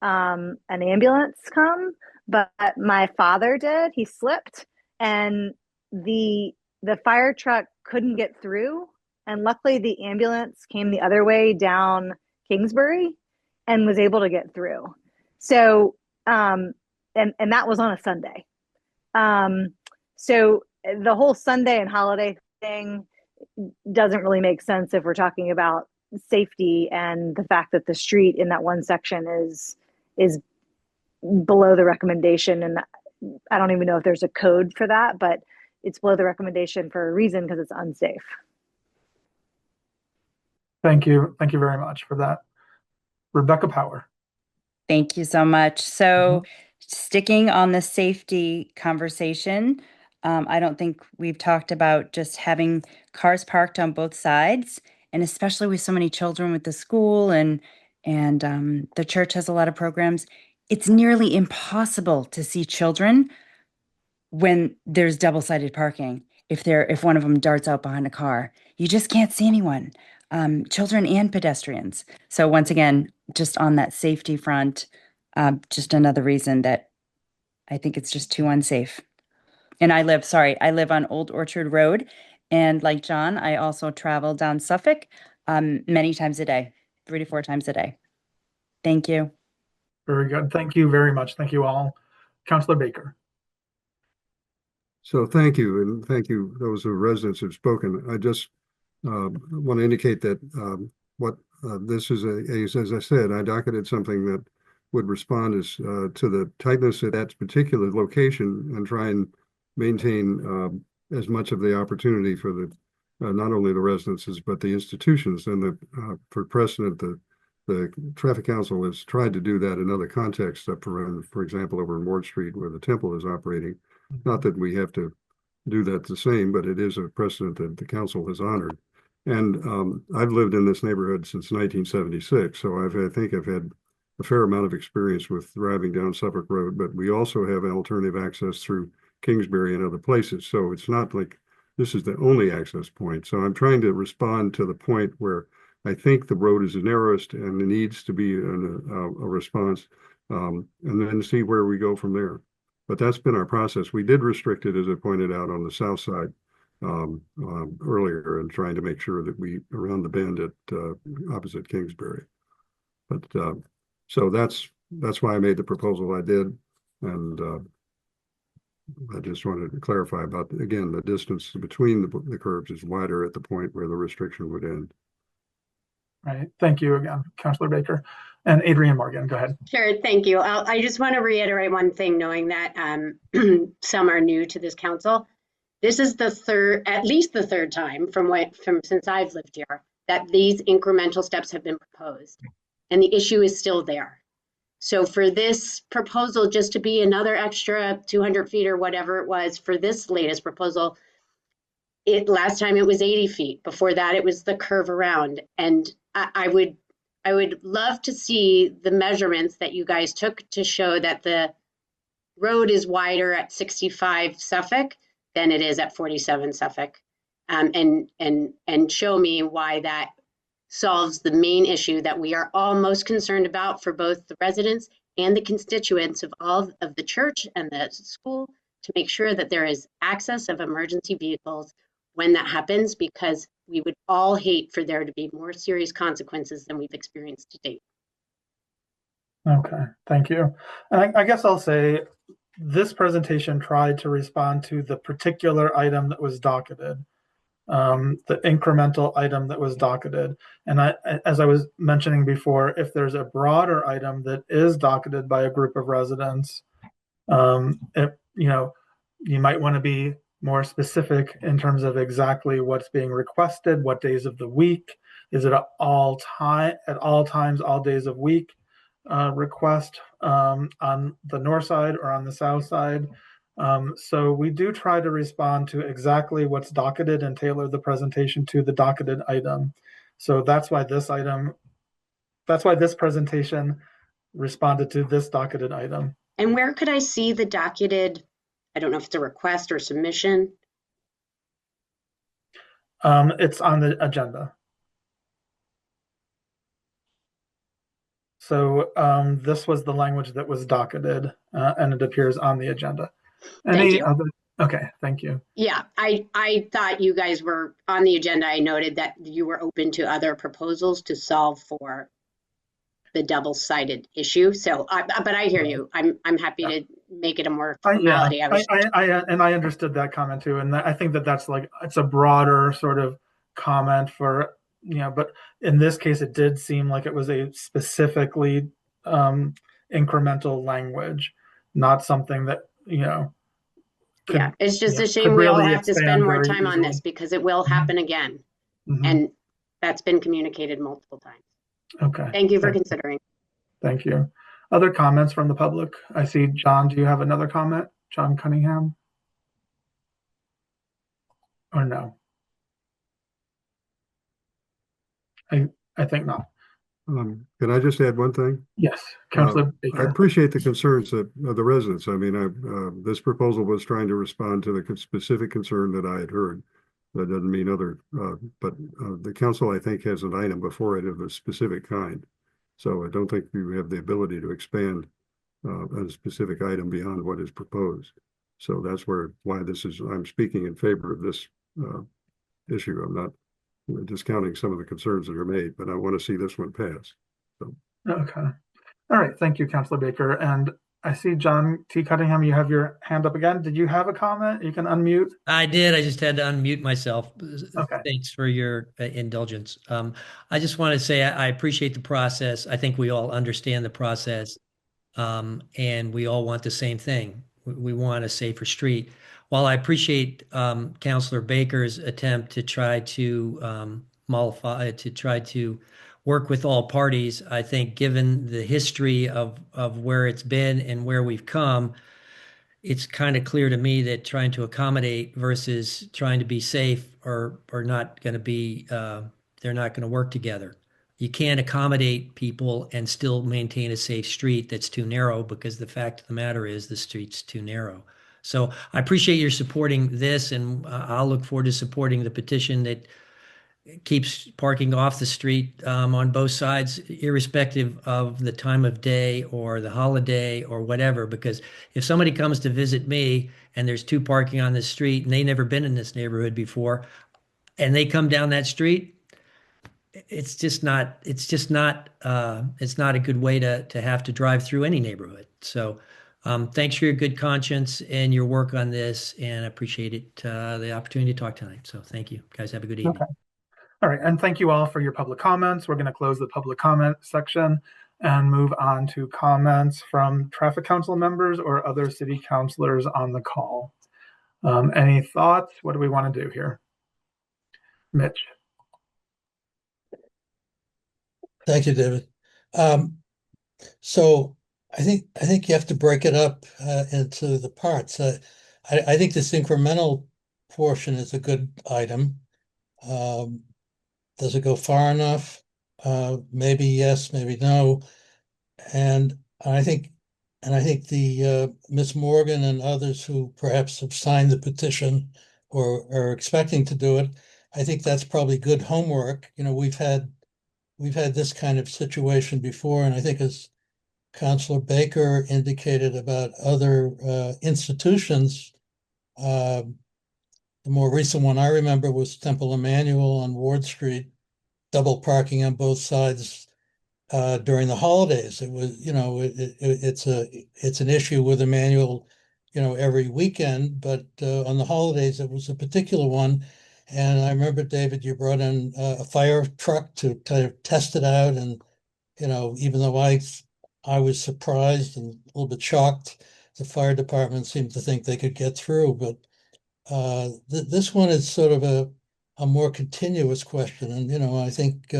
an ambulance come, but my father did. He slipped, and the fire truck couldn't get through, and luckily the ambulance came the other way down Kingsbury and was able to get through. So and that was on a Sunday. So the whole Sunday and holiday thing doesn't really make sense if we're talking about safety and the fact that the street in that one section is below the recommendation. And I don't even know if there's a code for that, but it's below the recommendation for a reason, because it's unsafe. Thank you. Thank you very much for that. Rebecca Power. Thank you so much. So sticking on the safety conversation, I don't think we've talked about just having cars parked on both sides, and especially with so many children with the school and the church has a lot of programs. It's nearly impossible to see children when there's double-sided parking. If one of them darts out behind a car, you just can't see anyone, children and pedestrians. So once again, just on that safety front, just another reason that I think it's just too unsafe. And I live on Old Orchard Road. And like John, I also travel down Suffolk many times a day, 3 to 4 times a day. Thank you. Very good. Thank you very much. Thank you all. Councilor Baker. So thank you, and thank you, those who residents have spoken. I just want to indicate that this is as I said, I docketed something that would respond to the tightness at that particular location and try and maintain as much of the opportunity for the not only the residences but the institutions. And for precedent, the Traffic Council has tried to do that in other contexts, for example, over in Ward Street where the temple is operating. Not that we have to do that the same, but it is a precedent that the council has honored. And I've lived in this neighborhood since 1976, so I think I've had a fair amount of experience with driving down Suffolk Road, but we also have alternative access through Kingsbury and other places. So it's not like this is the only access point. So I'm trying to respond to the point where I think the road is the narrowest and there needs to be a response, and then see where we go from there. But that's been our process. We did restrict it, as I pointed out, on the south side earlier, and trying to make sure that we around the bend at opposite Kingsbury. But so that's why I made the proposal I did, and I just wanted to clarify about again the distance between the curves is wider at the point where the restriction would end. Right. Thank you again, Councilor Baker. And Adrienne Morgan, go ahead. Sure, thank you. I just want to reiterate one thing, knowing that some are new to this council. This is at least the third time from since I've lived here that these incremental steps have been proposed, and the issue is still there. So for this proposal just to be another extra 200 feet or whatever it was for this latest proposal, last time it was 80 feet. Before that, it was the curve around, and I would love to see the measurements that you guys took to show that the road is wider at 65 Suffolk than it is at 47 Suffolk, and show me why that solves the main issue that we are all most concerned about for both the residents and the constituents of all of the church and the school, to make sure that there is access of emergency vehicles when that happens, because we would all hate for there to be more serious consequences than we've experienced to date. Okay, thank you. And I guess I'll say this presentation tried to respond to the particular item that was docketed. the incremental item that was docketed. And as I was mentioning before, if there's a broader item that is docketed by a group of residents, you might want to be more specific in terms of exactly what's being requested, what days of the week. Is it at all times, all days of week request on the north side or on the south side? So we do try to respond to exactly what's docketed and tailor the presentation to the docketed item. So that's why this presentation responded to this docketed item. And where could I see the docketed, I don't know if it's a request or submission? It's on the agenda. So this was the language that was docketed, and it appears on the agenda. Any other? Okay, thank you. Yeah, I thought you guys were on the agenda. I noted that you were open to other proposals to solve for the double-sided issue. So, but I hear you. I'm happy to make it a more formality. I understood that comment too, and I think that's like it's a broader sort of comment for but in this case, it did seem like it was a specifically incremental language, not something that it's just a shame we all have to spend more time on this because it will happen again, and that's been communicated multiple times. Okay. Thank you for considering. Thank you. Other comments from the public? I see John. Do you have another comment? John Cunningham? Or no? I think not. Can I just add one thing? Yes, Councilor Baker. I appreciate the concerns of the residents. I mean, this proposal was trying to respond to the specific concern that I had heard. That doesn't mean but the council, I think, has an item before it of a specific kind. So I don't think we have the ability to expand a specific item beyond what is proposed. So that's why I'm speaking in favor of this issue. I'm not discounting some of the concerns that are made, but I want to see this one pass. So. Okay. All right. Thank you, Councilor Baker. And I see John T. Cunningham, you have your hand up again. Did you have a comment? You can unmute. I did. I just had to unmute myself. Okay. Thanks for your indulgence. I just want to say I appreciate the process. I think we all understand the process, and we all want the same thing. We want a safer street. While I appreciate Councilor Baker's attempt to try to mollify, to try to work with all parties, I think given the history of where it's been and where we've come, it's kind of clear to me that trying to accommodate versus trying to be safe are not going to be, they're not going to work together. You can't accommodate people and still maintain a safe street that's too narrow, because the fact of the matter is the street's too narrow. So I appreciate your supporting this, and I'll look forward to supporting the petition that keeps parking off the street on both sides, irrespective of the time of day or the holiday or whatever. Because if somebody comes to visit me and there's two parking on the street and they've never been in this neighborhood before, and they come down that street, it's not a good way to have to drive through any neighborhood. So thanks for your good conscience and your work on this, and I appreciate it, the opportunity to talk tonight. So thank you, guys. Have a good evening. Okay. All right, and thank you all for your public comments. We're going to close the public comment section and move on to comments from traffic council members or other city councilors on the call. Any thoughts? What do we want to do here? Mitch. Thank you, David. So I think you have to break it up into the parts. I think this incremental portion is a good item. Does it go far enough? Maybe yes, maybe no. And I think the Ms. Morgan and others who perhaps have signed the petition or are expecting to do it, I think that's probably good homework. You know, we've had this kind of situation before, and I think as Councilor Baker indicated about other institutions, the more recent one I remember was Temple Emmanuel on Ward Street, double parking on both sides during the holidays. It was, it's an issue with Emmanuel, every weekend, but on the holidays it was a particular one. And I remember, David, you brought in a fire truck to test it out. And, even though I was surprised and a little bit shocked, the fire department seemed to think they could get through. But this one is sort of a more continuous question. And, I think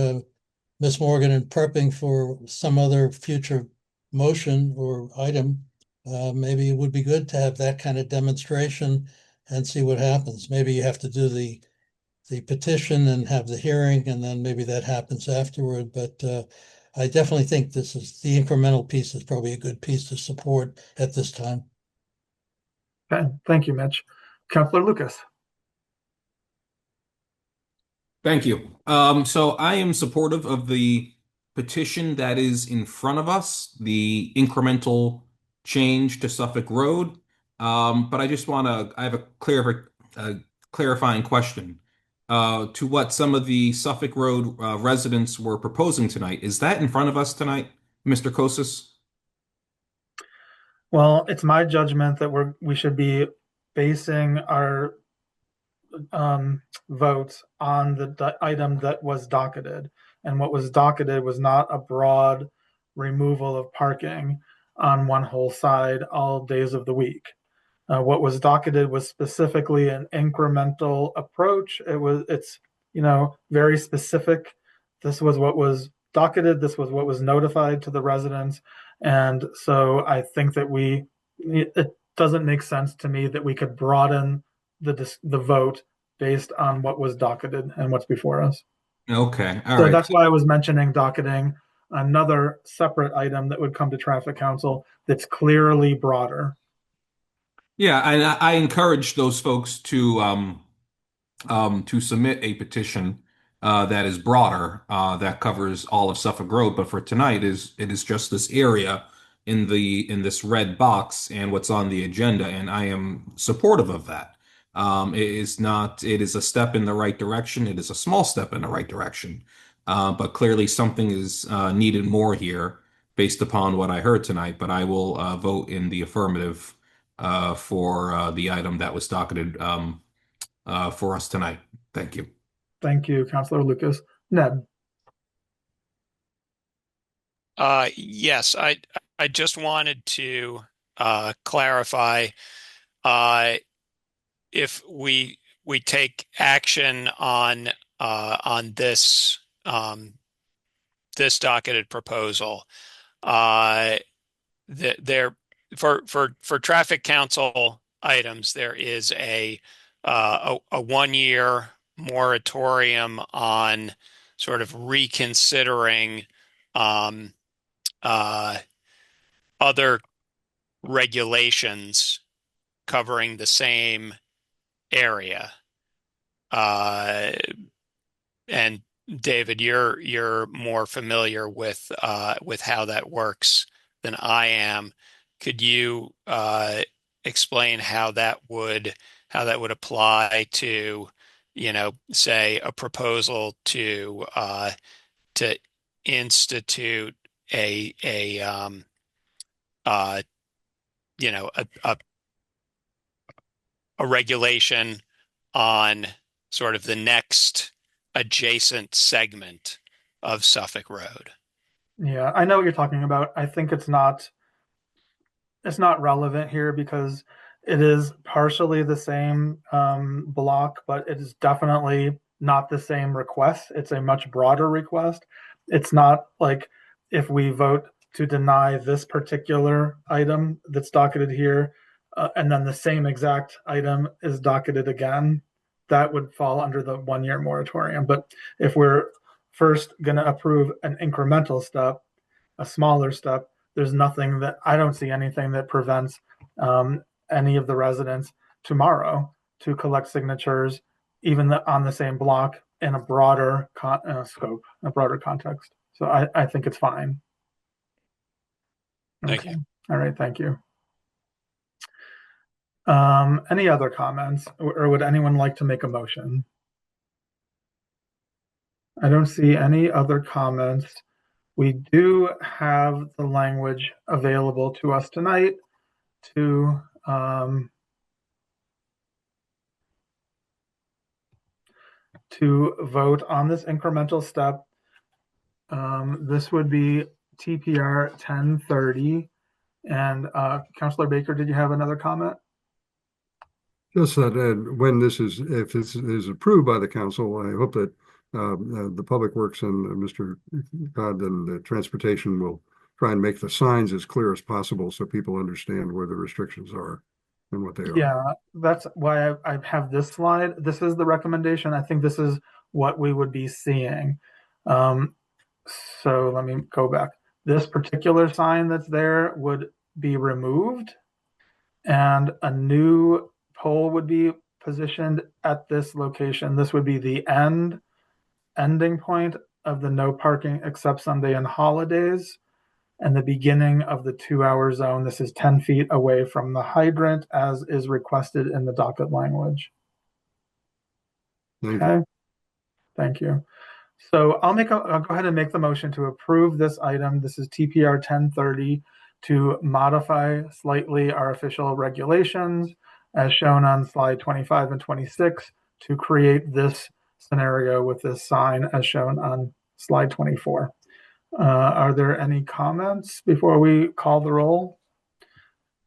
Ms. Morgan, in prepping for some other future motion or item, maybe it would be good to have that kind of demonstration and see what happens. Maybe you have to do the petition and have the hearing, and then maybe that happens afterward. But I definitely think the incremental piece is probably a good piece to support at this time. Okay, thank you, Mitch. Councilor Lucas. Thank you. So I am supportive of the petition that is in front of us, the incremental change to Suffolk Road. But I just I have a clarifying question to what some of the Suffolk Road residents were proposing tonight. Is that in front of us tonight, Mr. Kosis? Well, it's my judgment that we should be basing our votes on the item that was docketed. And what was docketed was not a broad removal of parking on one whole side all days of the week. What was docketed was specifically an incremental approach. It's very specific. This was what was docketed. This was what was notified to the residents. And so I think that it doesn't make sense to me that we could broaden the vote based on what was docketed and what's before us. Okay, all so right. That's why I was mentioning docketing another separate item that would come to Traffic Council that's clearly broader. Yeah, and I encourage those folks to submit a petition that is broader, that covers all of Suffolk Road. But for tonight, it is just this area in this red box and what's on the agenda, and I am supportive of that. It is a step in the right direction. It is a small step in the right direction, but clearly something is needed more here based upon what I heard tonight. But I will vote in the affirmative for the item that was docketed for us tonight. Thank you. Thank you, Councilor Lucas. Ned. Yes, I just wanted to clarify if we take action on this this docketed proposal, for Traffic Council items, there is a 1-year moratorium on sort of reconsidering other regulations covering the same area. And David, you're more familiar with how that works than I am. Could you explain how that would apply to, say, a proposal to institute a regulation on sort of the next adjacent segment of Suffolk Road? Yeah, I know what you're talking about. I think it's not relevant here because it is partially the same block, but it is definitely not the same request. It's a much broader request. It's not like if we vote to deny this particular item that's docketed here, and then the same exact item is docketed again, that would fall under the 1-year moratorium. But if we're first going to approve an incremental step, a smaller step, I don't see anything that prevents any of the residents tomorrow to collect signatures, even on the same block, in a broader scope, a broader context. So I think it's fine. Thank you. All right, thank you. Any other comments, or would anyone like to make a motion? I don't see any other comments. We do have the language available to us tonight to to vote on this incremental step. This would be TPR 1030. And Councilor Baker, did you have another comment? Just that when if this is approved by the council, I hope that the Public Works and Mr. Codd and the Transportation will try and make the signs as clear as possible so people understand where the restrictions are and what they are. Yeah, that's why I have this slide. This is the recommendation. I think this is what we would be seeing. So let me go back. This particular sign that's there would be removed, and a new pole would be positioned at this location. This would be the ending point of the no parking except Sunday and holidays, and the beginning of the 2-hour zone. This is 10 feet away from the hydrant as is requested in the docket language. Okay, thank you. So I'll go ahead and make the motion to approve this item. This is TPR 1030 to modify slightly our official regulations as shown on slide 25 and 26 to create this scenario with this sign as shown on slide 24. Are there any comments before we call the roll?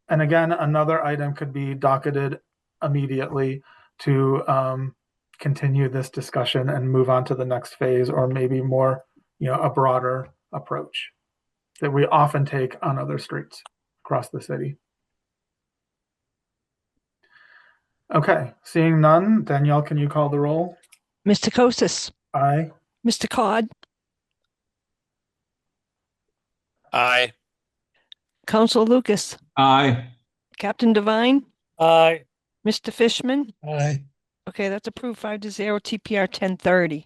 And again, another item could be docketed immediately to continue this discussion and move on to the next phase, or maybe more, a broader approach that we often take on other streets across the city. Okay, seeing none, Danielle, can you call the roll? Mr. Kosis. Aye. Mr. Codd. Aye. Councilor Lucas. Aye. Captain Devine. Aye. Mr. Fishman. Aye. Okay, that's approved 5-0, TPR 1030.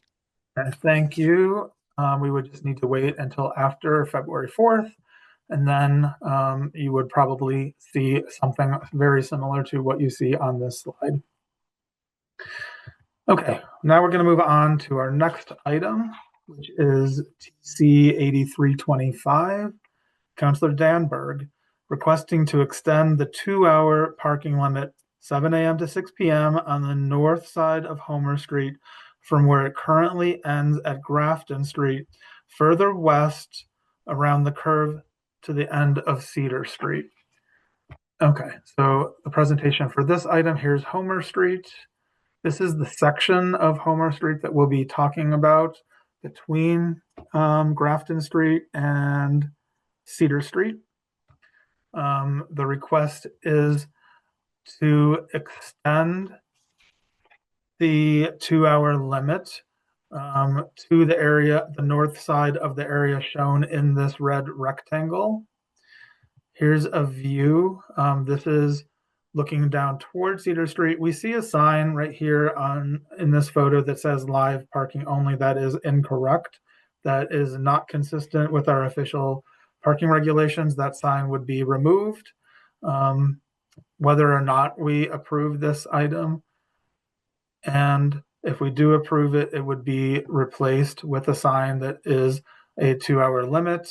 Thank you. We would just need to wait until after February 4th, and then you would probably see something very similar to what you see on this slide. Okay, now we're going to move on to our next item, which is TC 8325. Councilor Danberg requesting to extend the 2-hour parking limit 7 a.m. to 6 p.m. on the north side of Homer Street from where it currently ends at Grafton Street, further west around the curve to the end of Cedar Street. Okay, so the presentation for this item, here's Homer Street. This is the section of Homer Street that we'll be talking about between Grafton Street and Cedar Street. The request is to extend the 2-hour limit to the area, the north side of the area shown in this red rectangle. Here's a view. This is looking down towards Cedar Street. We see a sign right here in this photo that says live parking only. That is incorrect. That is not consistent with our official parking regulations. That sign would be removed. Whether or not we approve this item, and if we do approve it, it would be replaced with a sign that is a 2-hour limit,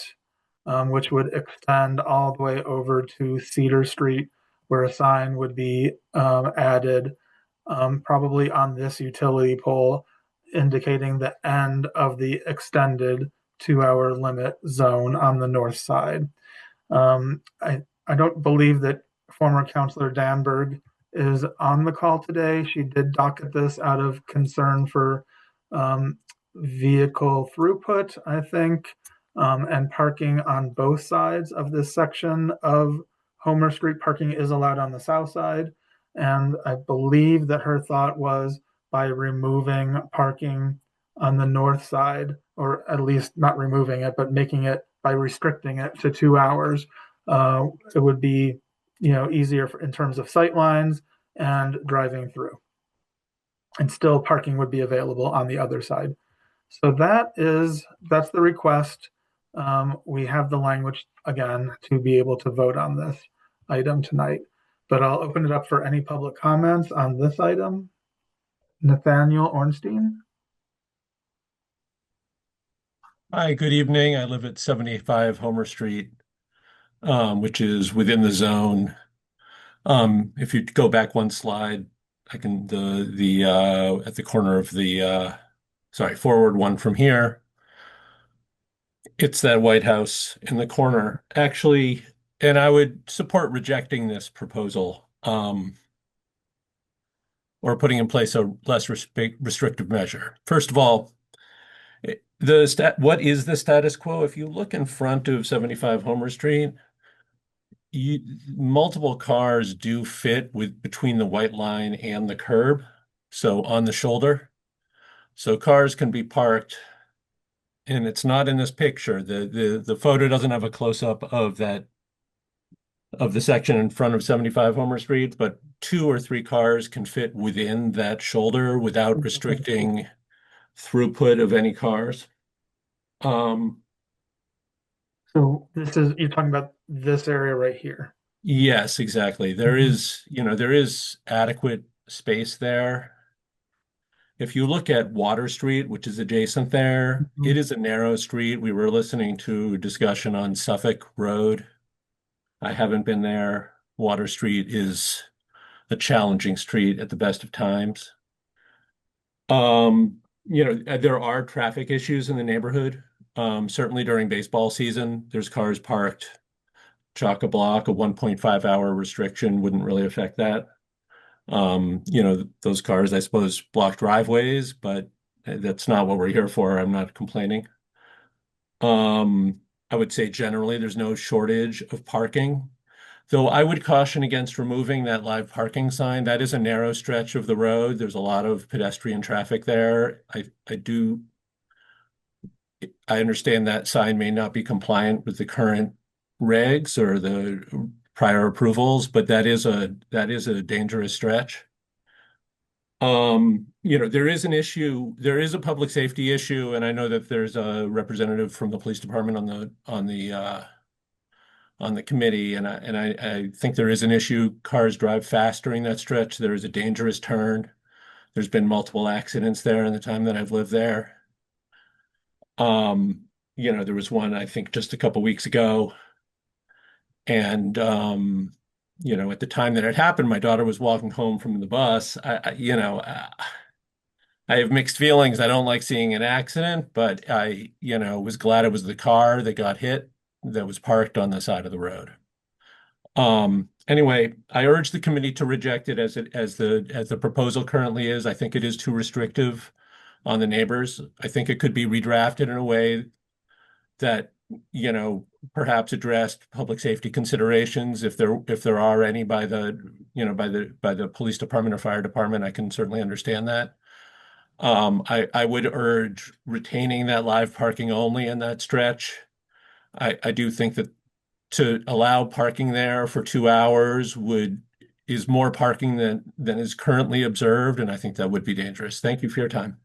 which would extend all the way over to Cedar Street, where a sign would be added probably on this utility pole, indicating the end of the extended 2-hour limit zone on the north side. I don't believe that former Councilor Danberg is on the call today. She did docket this out of concern for vehicle throughput, I think, and parking on both sides of this section of Homer Street. Parking is allowed on the south side, and I believe that her thought was by removing parking on the north side, or at least not removing it, but making it, by restricting it to 2 hours, it would be easier in terms of sight lines and driving through, and still parking would be available on the other side. So that's the request. We have the language again to be able to vote on this item tonight, but I'll open it up for any public comments on this item. Nathaniel Ornstein. Hi, good evening. I live at 75 Homer Street, which is within the zone. If you go back one slide, at the corner of forward one from here. It's that White House in the corner, actually, and I would support rejecting this proposal, or putting in place a less restrictive measure. First of all, what is the status quo? If you look in front of 75 Homer Street, multiple cars do fit between the white line and the curb, so on the shoulder. So cars can be parked, and it's not in this picture. The photo doesn't have a close-up of the section in front of 75 Homer Street, but 2 or 3 cars can fit within that shoulder without restricting throughput of any cars. So you're talking about this area right here. Yes, exactly. There is adequate space there. If you look at Water Street, which is adjacent there, it is a narrow street. We were listening to a discussion on Suffolk Road. I haven't been there. Water Street is a challenging street at the best of times. There are traffic issues in the neighborhood. Certainly during baseball season, there's cars parked chock-a-block. A 1.5-hour restriction wouldn't really affect that. Those cars, I suppose, block driveways, but that's not what we're here for. I'm not complaining. I would say generally there's no shortage of parking, though I would caution against removing that live parking sign. That is a narrow stretch of the road. There's a lot of pedestrian traffic there. I understand that sign may not be compliant with the current regs or the prior approvals, but that is a dangerous stretch. There is an issue. There is a public safety issue, and I know that there's a representative from the police department on the committee, and I think there is an issue. Cars drive fast during that stretch. There is a dangerous turn. There's been multiple accidents there in the time that I've lived there. There was one, I think, just a couple weeks ago, and at the time that it happened, my daughter was walking home from the bus. I have mixed feelings. I don't like seeing an accident, but I was glad it was the car that got hit that was parked on the side of the road. Anyway, I urge the committee to reject it as the proposal currently is. I think it is too restrictive on the neighbors. I think it could be redrafted in a way that perhaps addressed public safety considerations if there are any by the police department or fire department. I can certainly understand that. I would urge retaining that live parking only in that stretch. I do think that to allow parking there for 2 hours is more parking than is currently observed, and I think that would be dangerous. Thank you for your time.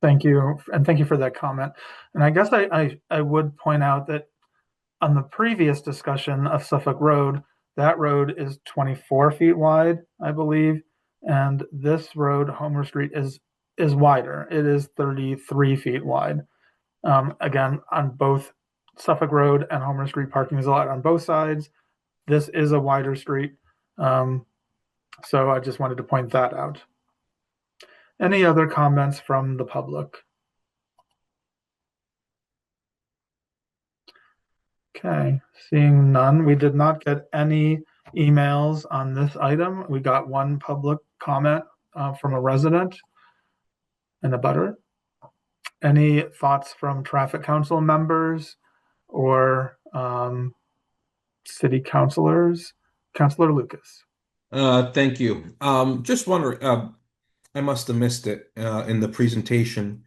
Thank you, and thank you for that comment. And I guess I would point out that on the previous discussion of Suffolk Road, that road is 24 feet wide, I believe, and this road, Homer Street, is wider. It is 33 feet wide. Again, on both Suffolk Road and Homer Street, parking is allowed on both sides. This is a wider street, so I just wanted to point that out. Any other comments from the public? Okay, seeing none. We did not get any emails on this item. We got one public comment from a resident and a butter. Any thoughts from traffic council members or city councilors? Councilor Lucas. Thank you. Just wondering, I must have missed it in the presentation.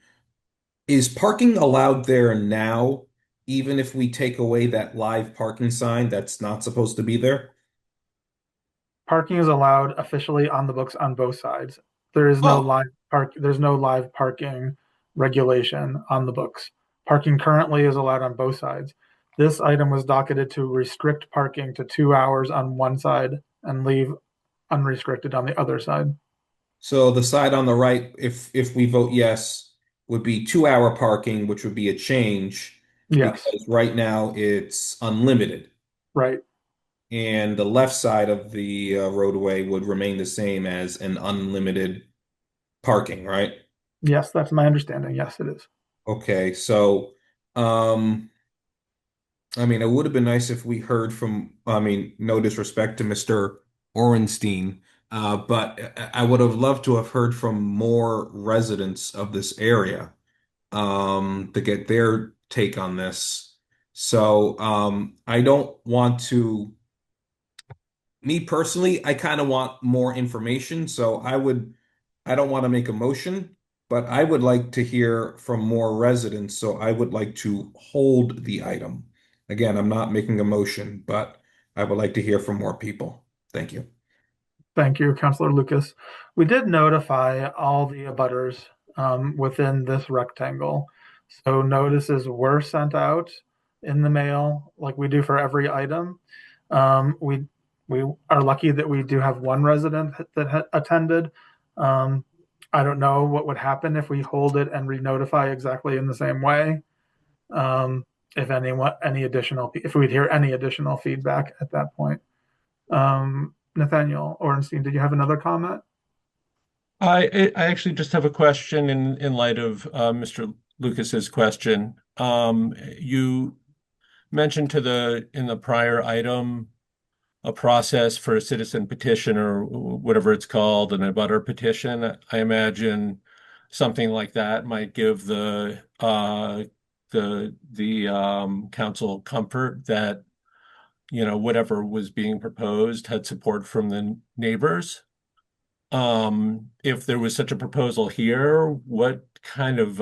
Is parking allowed there now, even if we take away that live parking sign that's not supposed to be there? Parking is allowed officially on the books on both sides. There is no live parking regulation on the books. Parking currently is allowed on both sides. This item was docketed to restrict parking to 2 hours on one side and leave unrestricted on the other side. So the side on the right, if we vote yes, would be 2-hour parking, which would be a change. Yes. Because right now it's unlimited. Right. and the left side of the roadway would remain the same as an unlimited parking, right? Yes, that's my understanding. Yes, it is. Okay, so I mean, it would have been nice if we heard from, I mean, no disrespect to Mr. Orenstein, but I would have loved to have heard from more residents of this area to get their take on this. So I don't want to, me personally, I kind of want more information. So I don't want to make a motion, but I would like to hear from more residents. So I would like to hold the item. Again, I'm not making a motion, but I would like to hear from more people. Thank you. Thank you, Councilor Lucas. We did notify all the abutters within this rectangle. So notices were sent out in the mail like we do for every item. We are lucky that we do have one resident that attended. I don't know what would happen if we hold it and re-notify exactly in the same way. If we'd hear any additional feedback at that point. Nathaniel Orenstein, did you have another comment? I actually just have a question in light of Mr. Lucas's question. You mentioned in the prior item a process for a citizen petition or whatever it's called, an abutter petition. I imagine something like that might give the council comfort that, you know, whatever was being proposed had support from the neighbors. If there was such a proposal here, what kind of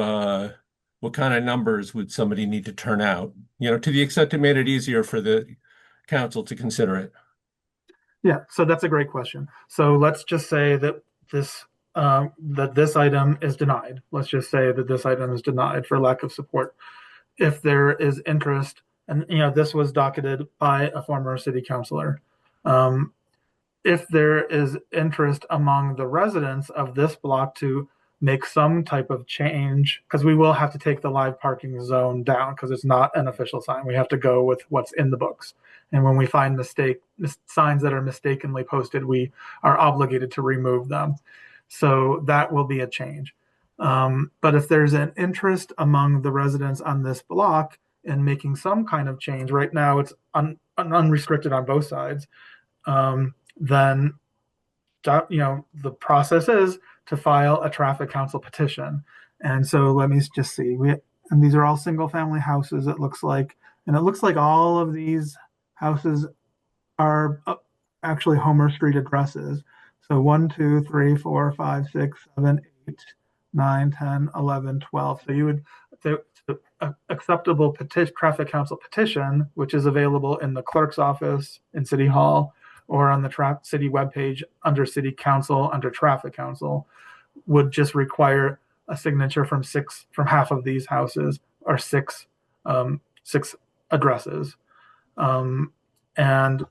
numbers would somebody need to turn out? You know, to the extent it made it easier for the council to consider it. Yeah, so that's a great question. So let's just say that this item is denied. Let's just say that this item is denied for lack of support. If there is interest, and you know, this was docketed by a former city councilor. If there is interest among the residents of this block to make some type of change, because we will have to take the live parking zone down because it's not an official sign. We have to go with what's in the books. And when we find signs that are mistakenly posted, we are obligated to remove them. So that will be a change. But if there's an interest among the residents on this block in making some kind of change, right now it's unrestricted on both sides, then you know, the process is to file a traffic council petition. And so let me just see. And these are all single family houses, it looks like. And it looks like all of these houses are actually Homer Street addresses. So 1, 2, 3, 4, 5, 6, 7, 8, 9, 10, 11, 12. So you would, the acceptable traffic council petition, which is available in the clerk's office in City Hall, or on the city webpage under City Council, under Traffic Council, would just require a signature from half of these houses, or six addresses. And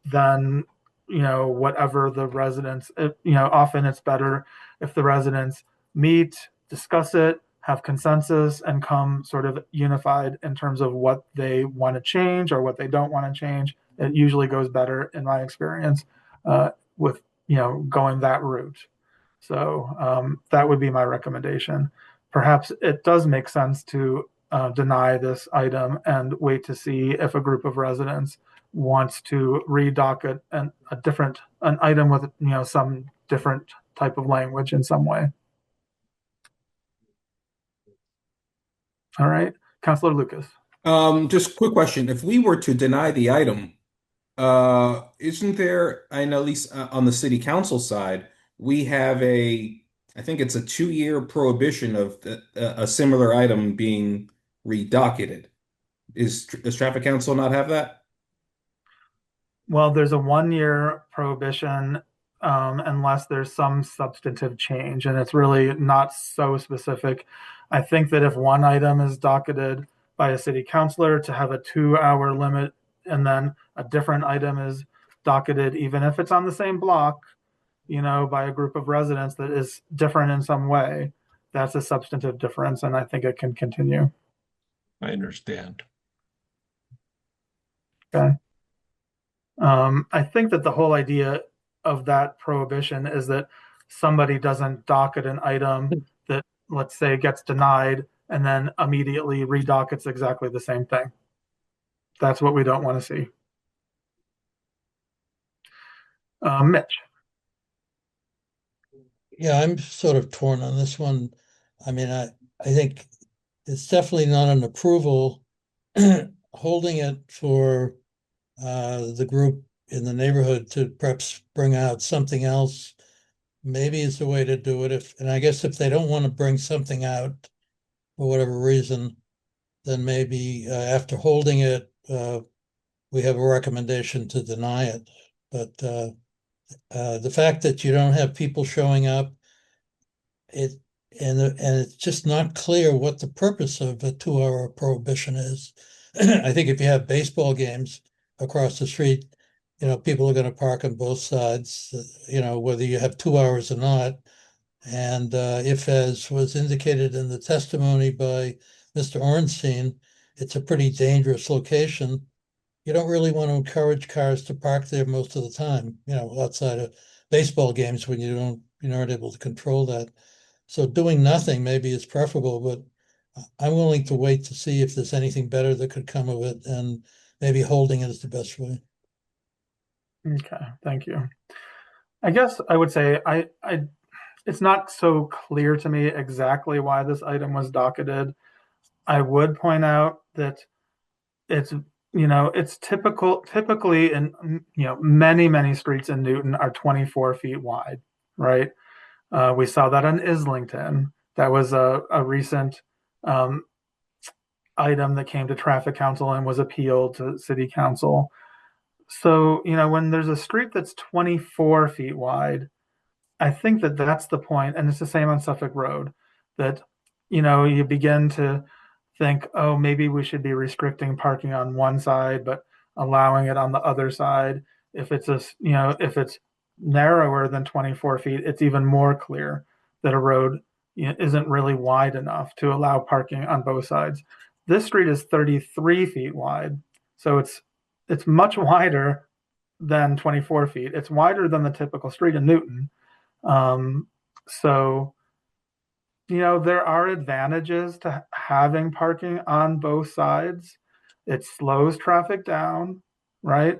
then, you know, whatever the residents, you know, often it's better if the residents meet, discuss it, have consensus, and come sort of unified in terms of what they want to change or what they don't want to change. It usually goes better, in my experience, with, you know, going that route. So that would be my recommendation. Perhaps it does make sense to deny this item and wait to see if a group of residents wants to redocket an item with, you know, some different type of language in some way. All right, Councilor Lucas. Just a quick question. If we were to deny the item, isn't there, I know at least on the city council side, we have I think it's a 2-year prohibition of a similar item being redocketed. Does traffic council not have that? Well, there's a 1-year prohibition unless there's some substantive change, and it's really not so specific. I think that if one item is docketed by a city councilor, to have a 2-hour limit, and then a different item is docketed, even if it's on the same block, you know, by a group of residents that is different in some way, that's a substantive difference, and I think it can continue. I understand. Okay. I think that the whole idea of that prohibition is that somebody doesn't docket an item that, let's say, gets denied and then immediately redockets exactly the same thing. That's what we don't want to see. Mitch. Yeah, I'm sort of torn on this one. I mean, I think it's definitely not an approval. Holding it for the group in the neighborhood to perhaps bring out something else maybe is the way to do it. And I guess if they don't want to bring something out for whatever reason, then maybe after holding it, we have a recommendation to deny it. But the fact that you don't have people showing up, and it's just not clear what the purpose of a 2-hour prohibition is. I think if you have baseball games across the street, people are going to park on both sides, whether you have 2 hours or not. And if, as was indicated in the testimony by Mr. Ornstein, it's a pretty dangerous location, you don't really want to encourage cars to park there most of the time, outside of baseball games when you're not able to control that. So doing nothing maybe is preferable, but I'm willing to wait to see if there's anything better that could come of it, and maybe holding it is the best way. Okay, thank you. I guess I would say it's not so clear to me exactly why this item was docketed. I would point out that it's typically in, many streets in Newton are 24 feet wide, right? We saw that in Islington. That was a recent item that came to traffic council and was appealed to city council. So, when there's a street that's 24 feet wide, I think that that's the point, and it's the same on Suffolk Road, that, you begin to think, oh, maybe we should be restricting parking on one side, but allowing it on the other side. If it's if it's narrower than 24 feet, it's even more clear that a road isn't really wide enough to allow parking on both sides. This street is 33 feet wide, so it's much wider than 24 feet. It's wider than the typical street in Newton. So, there are advantages to having parking on both sides. It slows traffic down, right?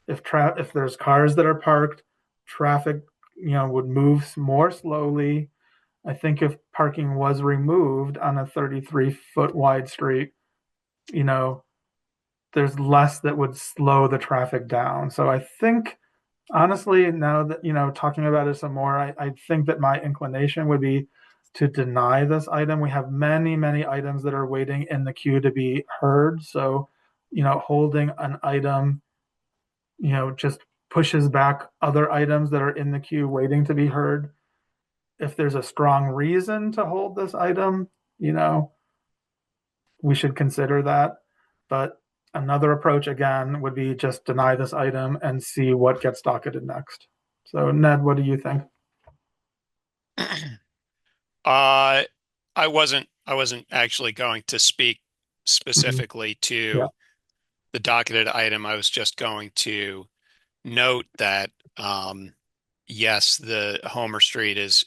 If there's cars that are parked, traffic, would move more slowly. I think if parking was removed on a 33-foot wide street, there's less that would slow the traffic down. So I think, honestly, now that, talking about it some more, I think that my inclination would be to deny this item. We have many items that are waiting in the queue to be heard. So, holding an item, just pushes back other items that are in the queue waiting to be heard. If there's a strong reason to hold this item, we should consider that. But another approach, again, would be just deny this item and see what gets docketed next. So, Ned, what do you think? I wasn't actually going to speak specifically to the docketed item. I was just going to note that yes, the Homer Street is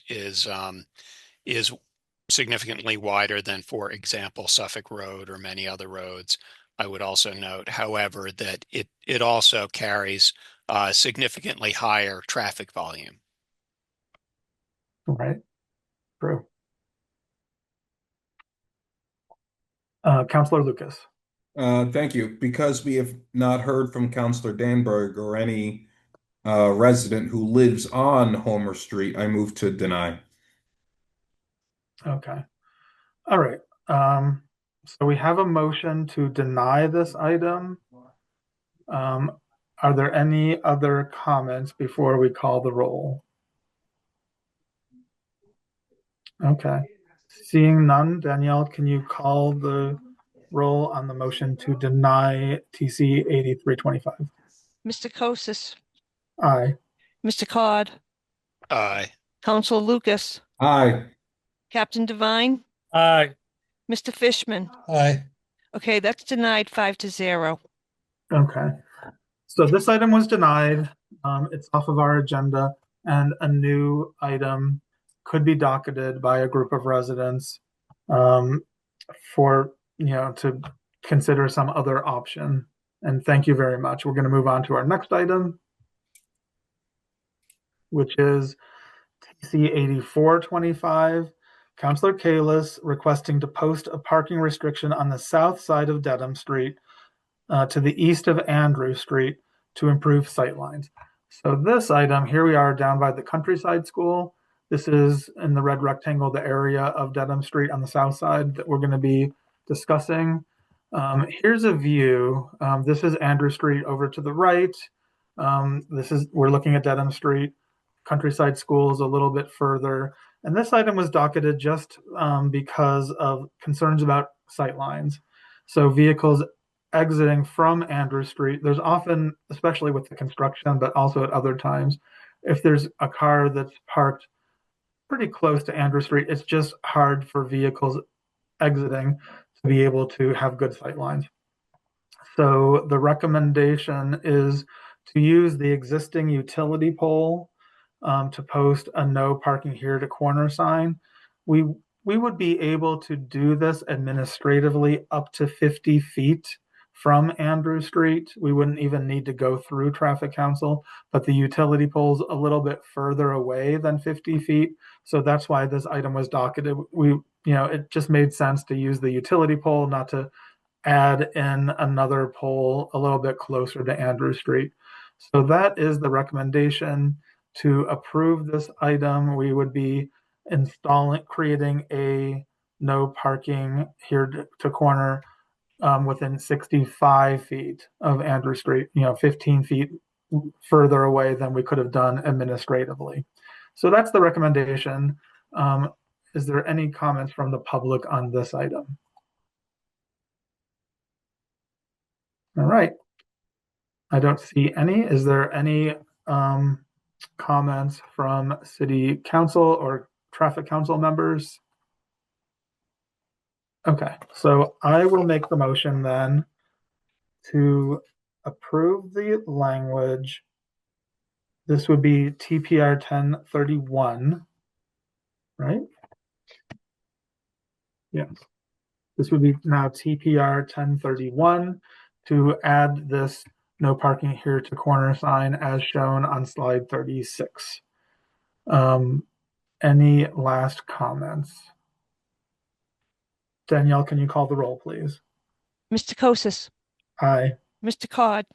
significantly wider than, for example, Suffolk Road or many other roads. I would also note, however, that it also carries significantly higher traffic volume. Right. True. Councilor Lucas. Thank you. Because we have not heard from Councilor Danberg or any resident who lives on Homer Street, I move to deny. Okay. All right. So we have a motion to deny this item. Are there any other comments before we call the roll? Okay. Seeing none, Danielle, can you call the roll on the motion to deny TC 8325? Mr. Kosis, Aye. Mr. Cod, Aye. Council Lucas, Aye. Captain Devine, Aye. Mr. Fishman. Aye. Okay, that's denied 5-0. Okay. So this item was denied. It's off of our agenda, and a new item could be docketed by a group of residents for, to consider some other option. And thank you very much. We're going to move on to our next item, which is TC 8425. Councilor Kalis requesting to post a parking restriction on the south side of Dedham Street to the east of Andrew Street to improve sightlines. So this item, here we are down by the Countryside School. This is in the red rectangle, the area of Dedham Street on the south side that we're going to be discussing. Here's a view. This is Andrew Street over to the right. We're looking at Dedham Street. Countryside School is a little bit further. And this item was docketed just because of concerns about sightlines. So vehicles exiting from Andrew Street, there's often, especially with the construction, but also at other times, if there's a car that's parked pretty close to Andrew Street, it's just hard for vehicles exiting to be able to have good sightlines. So the recommendation is to use the existing utility pole to post a no parking here to corner sign. We would be able to do this administratively up to 50 feet from Andrew Street. We wouldn't even need to go through traffic council, but the utility pole's a little bit further away than 50 feet. So that's why this item was docketed. It just made sense to use the utility pole, not to add in another pole a little bit closer to Andrew Street. So that is the recommendation. To approve this item, we would be creating a no parking here to corner within 65 feet of Andrew Street, 15 feet further away than we could have done administratively. So that's the recommendation. Is there any comments from the public on this item? All right. I don't see any. Is there any comments from city council or traffic council members? Okay, so I will make the motion then to approve the language. This would be TPR 1031, right? Yes. This would be now TPR 1031 to add this no parking here to corner sign as shown on slide 36. Any last comments? Danielle, can you call the roll, please? Mr. Kosis, Aye. Mr. Cod,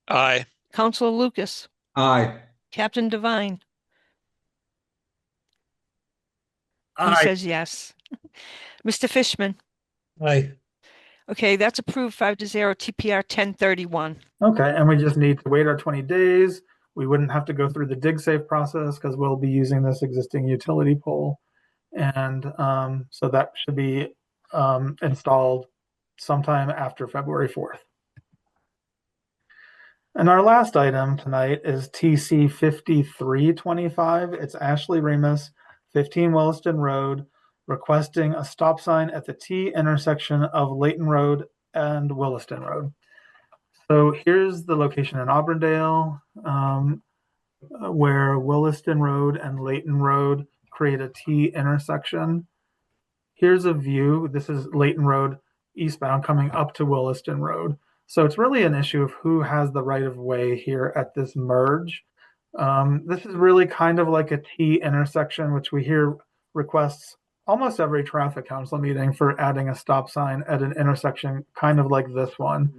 Aye. Councilor Lucas, Aye. Captain Devine. He Aye. says yes. Mr. Fishman. Aye. Okay, that's approved 5-0 TPR 1031. Okay, and we just need to wait our 20 days. We wouldn't have to go through the dig-safe process because we'll be using this existing utility pole. And so that should be installed sometime after February 4th. And our last item tonight is TC 5325. It's Ashley Remus, 15 Williston Road, requesting a stop sign at the T intersection of Layton Road and Williston Road. So here's the location in Auburndale, where Williston Road and Layton Road create a T intersection. Here's a view. This is Layton Road eastbound coming up to Williston Road. So it's really an issue of who has the right of way here at this merge. This is really kind of like a T intersection, which we hear requests almost every traffic council meeting for adding a stop sign at an intersection kind of like this one.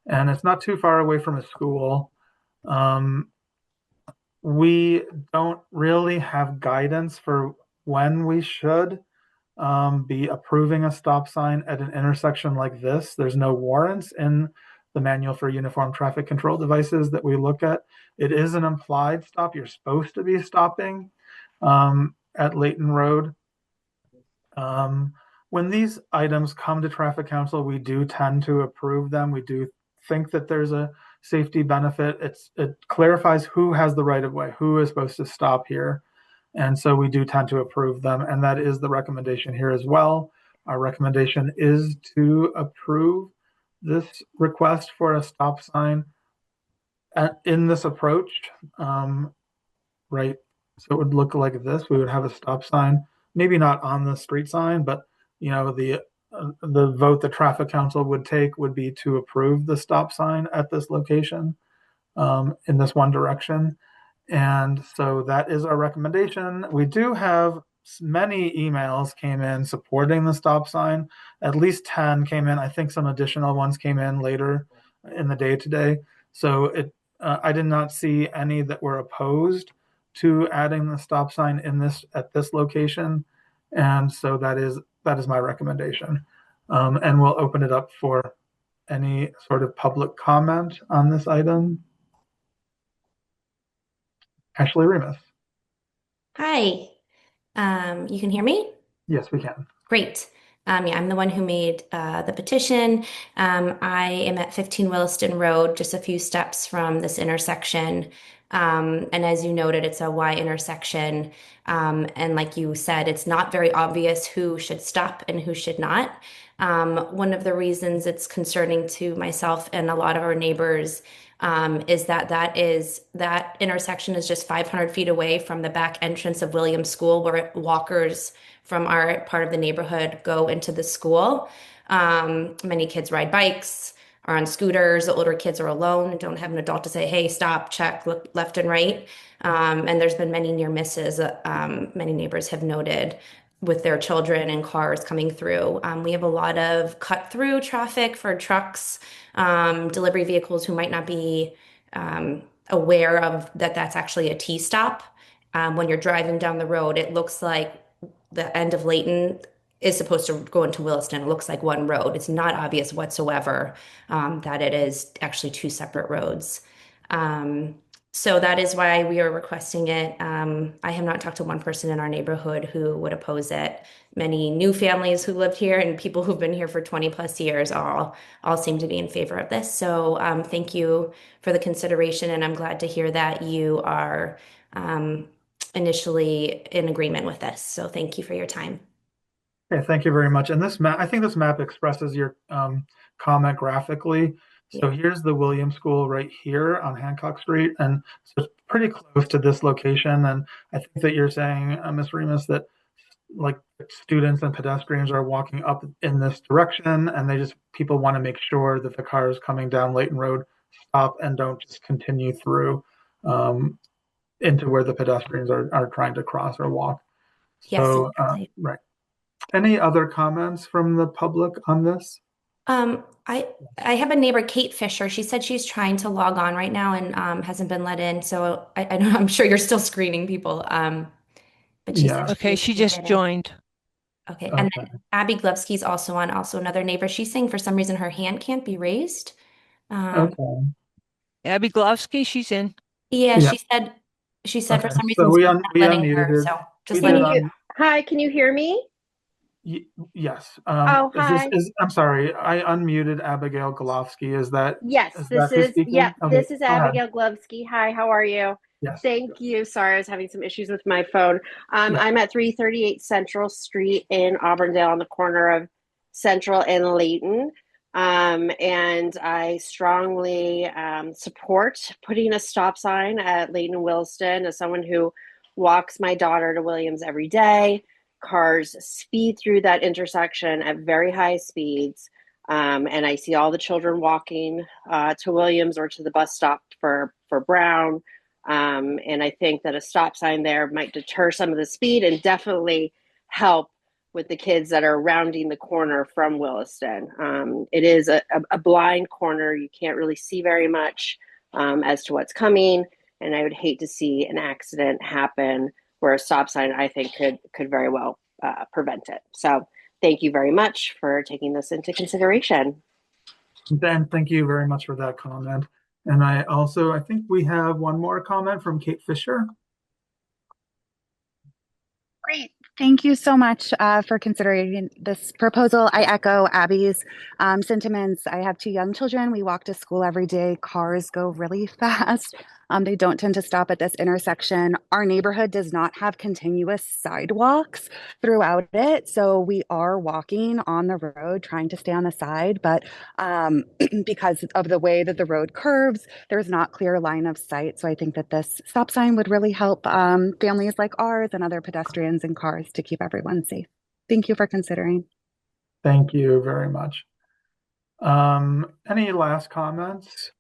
And it's not too far away from a school. We don't really have guidance for when we should be approving a stop sign at an intersection like this. There's no warrants in the Manual for Uniform Traffic Control Devices that we look at. It is an implied stop. You're supposed to be stopping at Layton Road. When these items come to Traffic Council, we do tend to approve them. We do think that there's a safety benefit. It clarifies who has the right of way, who is supposed to stop here. And so we do tend to approve them. And that is the recommendation here as well. Our recommendation is to approve this request for a stop sign in this approach, right? So it would look like this. We would have a stop sign, maybe not on the street sign, but the vote the traffic council would take would be to approve the stop sign at this location in this one direction. And so that is our recommendation. We do have many emails came in supporting the stop sign. At least 10 came in. I think some additional ones came in later in the day today. So I did not see any that were opposed to adding the stop sign at this location. And so that is my recommendation. And we'll open it up for any sort of public comment on this item. Ashley Remus. Hi, you can hear me? Yes, we can. Great. Yeah, I'm the one who made the petition. I am at 15 Williston Road, just a few steps from this intersection. And as you noted, it's a Y intersection. And like you said, it's not very obvious who should stop and who should not. One of the reasons it's concerning to myself and a lot of our neighbors is that intersection is just 500 feet away from the back entrance of Williams School, where walkers from our part of the neighborhood go into the school. Many kids ride bikes, are on scooters. The older kids are alone and don't have an adult to say, hey, stop, check, look left and right. And there's been many near misses. Many neighbors have noted with their children and cars coming through. We have a lot of cut through traffic for trucks, delivery vehicles who might not be aware of that's actually a T-stop. When you're driving down the road, it looks like the end of Layton is supposed to go into Williston. It looks like one road. It's not obvious whatsoever that it is actually two separate roads. So that is why we are requesting it. I have not talked to one person in our neighborhood who would oppose it. Many new families who lived here and people who've been here for 20 plus years all seem to be in favor of this. So thank you for the consideration, and I'm glad to hear that you are initially in agreement with this. So thank you for your time. Okay, thank you very much. And I think this map expresses your comment graphically. So here's the Williams School right here on Hancock Street. And so it's pretty close to this location. And I think that you're saying, Ms. Remus, that like students and pedestrians are walking up in this direction, and people want to make sure that the cars coming down Layton Road stop and don't just continue through into where the pedestrians are trying to cross or walk. Yes, So, exactly. right. Any other comments from the public on this? I have a neighbor, Kate Fisher. She said she's trying to log on right now and hasn't been let in. So I'm sure you're still screening people. But she said Okay, she just joined. Okay, and then Abby Glovsky's also on, also another neighbor. She's saying for some reason her hand can't be raised. Okay. Abby Glovsky, she's in. Yeah, Yeah. she said for Okay, some so reason we she's not letting her. unmuted her. So just We let did me. Hi, can you hear me? Yes. Oh, hi. I'm sorry. I unmuted Abigail Golofsky. Is that Yes, is this that who's is speaking? yeah, Okay, this is go ahead. Abigail Glovsky. Hi, how are you? Yes. Thank you. Sorry, I was having some issues with my phone. Yeah. I'm at 338 Central Street in Auburndale on the corner of Central and Layton. And I strongly support putting a stop sign at Layton and Williston. As someone who walks my daughter to Williams every day, cars speed through that intersection at very high speeds. And I see all the children walking to Williams or to the bus stop for Brown. And I think that a stop sign there might deter some of the speed and definitely help with the kids that are rounding the corner from Williston. It is a blind corner. You can't really see very much as to what's coming. And I would hate to see an accident happen where a stop sign, I think, could very well prevent it. So thank you very much for taking this into consideration. Ben, thank you very much for that comment. And I think we have one more comment from Kate Fisher. Great. Thank you so much for considering this proposal. I echo Abby's sentiments. I have two young children. We walk to school every day. Cars go really fast. They don't tend to stop at this intersection. Our neighborhood does not have continuous sidewalks throughout it. So we are walking on the road, trying to stay on the side, but because of the way that the road curves, there's not clear line of sight. So I think that this stop sign would really help families like ours and other pedestrians and cars to keep everyone safe. Thank you for considering. Thank you very much. Any last comments?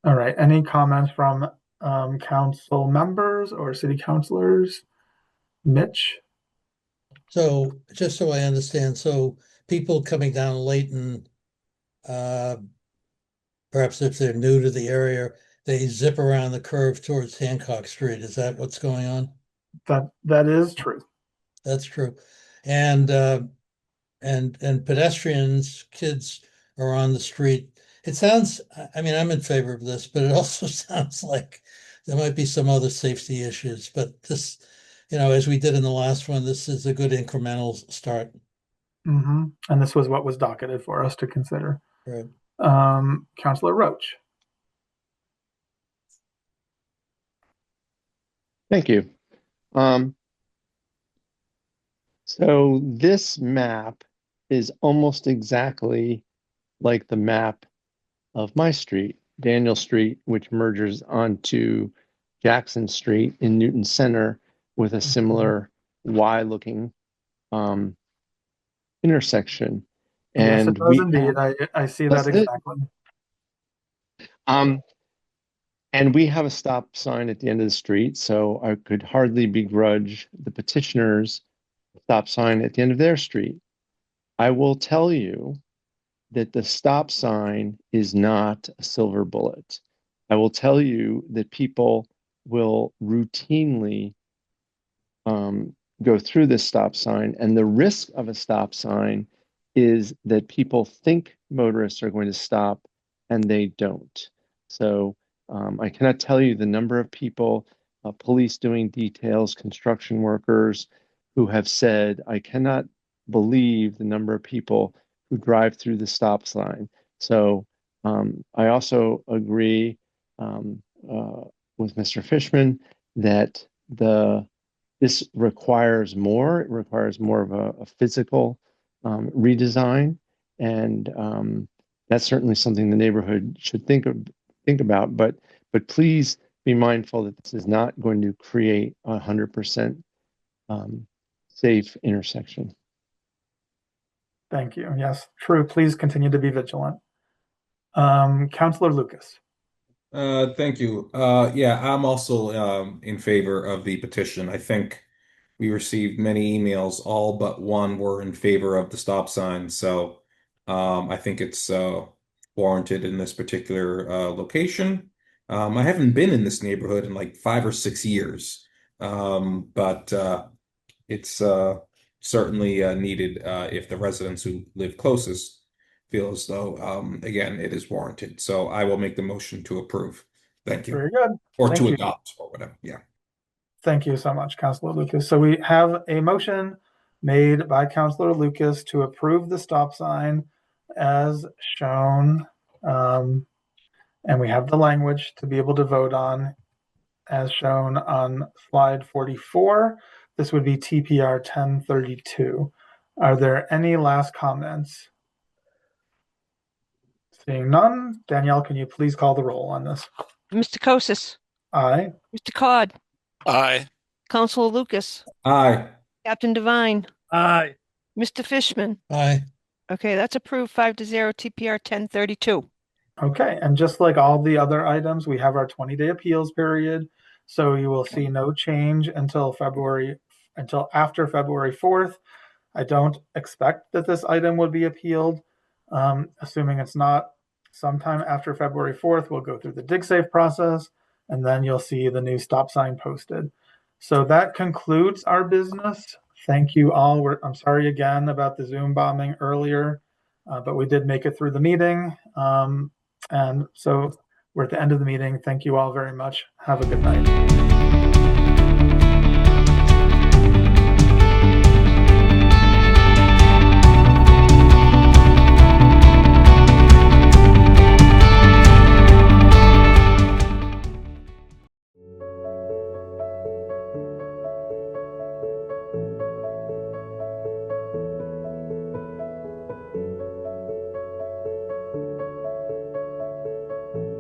All right, any comments from council members or city councilors? Mitch? So just so I understand, so people coming down Layton, perhaps if they're new to the area, they zip around the curve towards Hancock Street. Is that what's going on? That is true. That's true. And pedestrians, kids are on the street. It sounds, I mean, I'm in favor of this, but it also sounds like there might be some other safety issues. But this, you know, as we did in the last one, this is a good incremental start. Mm-hmm. And this was what was docketed for us to consider. Right. Councilor Roach. Thank you. So this map is almost exactly like the map of my street, Daniel Street, which merges onto Jackson Street in Newton Center with a similar Y-looking intersection. Yes, And it does indeed. I see that That's it. exactly. And we have a stop sign at the end of the street, so I could hardly begrudge the petitioners a stop sign at the end of their street. I will tell you that the stop sign is not a silver bullet. I will tell you that people will routinely go through this stop sign, and the risk of a stop sign is that people think motorists are going to stop and they don't. So I cannot tell you the number of people, police doing details, construction workers who have said, I cannot believe the number of people who drive through the stop sign. So I also agree with Mr. Fishman that this requires more. It requires more of a physical redesign, and that's certainly something the neighborhood should think about. But please be mindful that this is not going to create 100% safe intersection. Thank you. Yes, true. Please continue to be vigilant. Councilor Lucas. Thank you. Yeah, I'm also in favor of the petition. I think we received many emails, all but one were in favor of the stop sign. So I think it's warranted in this particular location. I haven't been in this neighborhood in like 5 or 6 years, but it's certainly needed if the residents who live closest feel as though, again, it is warranted. So I will make the motion to approve. Thank you. Very good. Or Thank to you. adopt or whatever. Yeah. Thank you so much, Councilor Lucas. So we have a motion made by Councilor Lucas to approve the stop sign as shown. And we have the language to be able to vote on as shown on slide 44. This would be TPR 1032. Are there any last comments? Seeing none, Danielle, can you please call the roll on this? Mr. Kosis. Aye. Mr. Cod. Aye. Councilor Lucas. Aye. Captain Devine. Aye. Mr. Fishman. Aye. Okay, that's approved 5-0 TPR 1032. Okay, and just like all the other items, we have our 20-day appeals period. So you will see no change until after February 4th. I don't expect that this item would be appealed. Assuming it's not sometime after February 4th, we'll go through the DigSafe process, and then you'll see the new stop sign posted. So that concludes our business. Thank you all. I'm sorry again about the Zoom bombing earlier, but we did make it through the meeting. And so we're at the end of the meeting. Thank you all very much. Have a good night.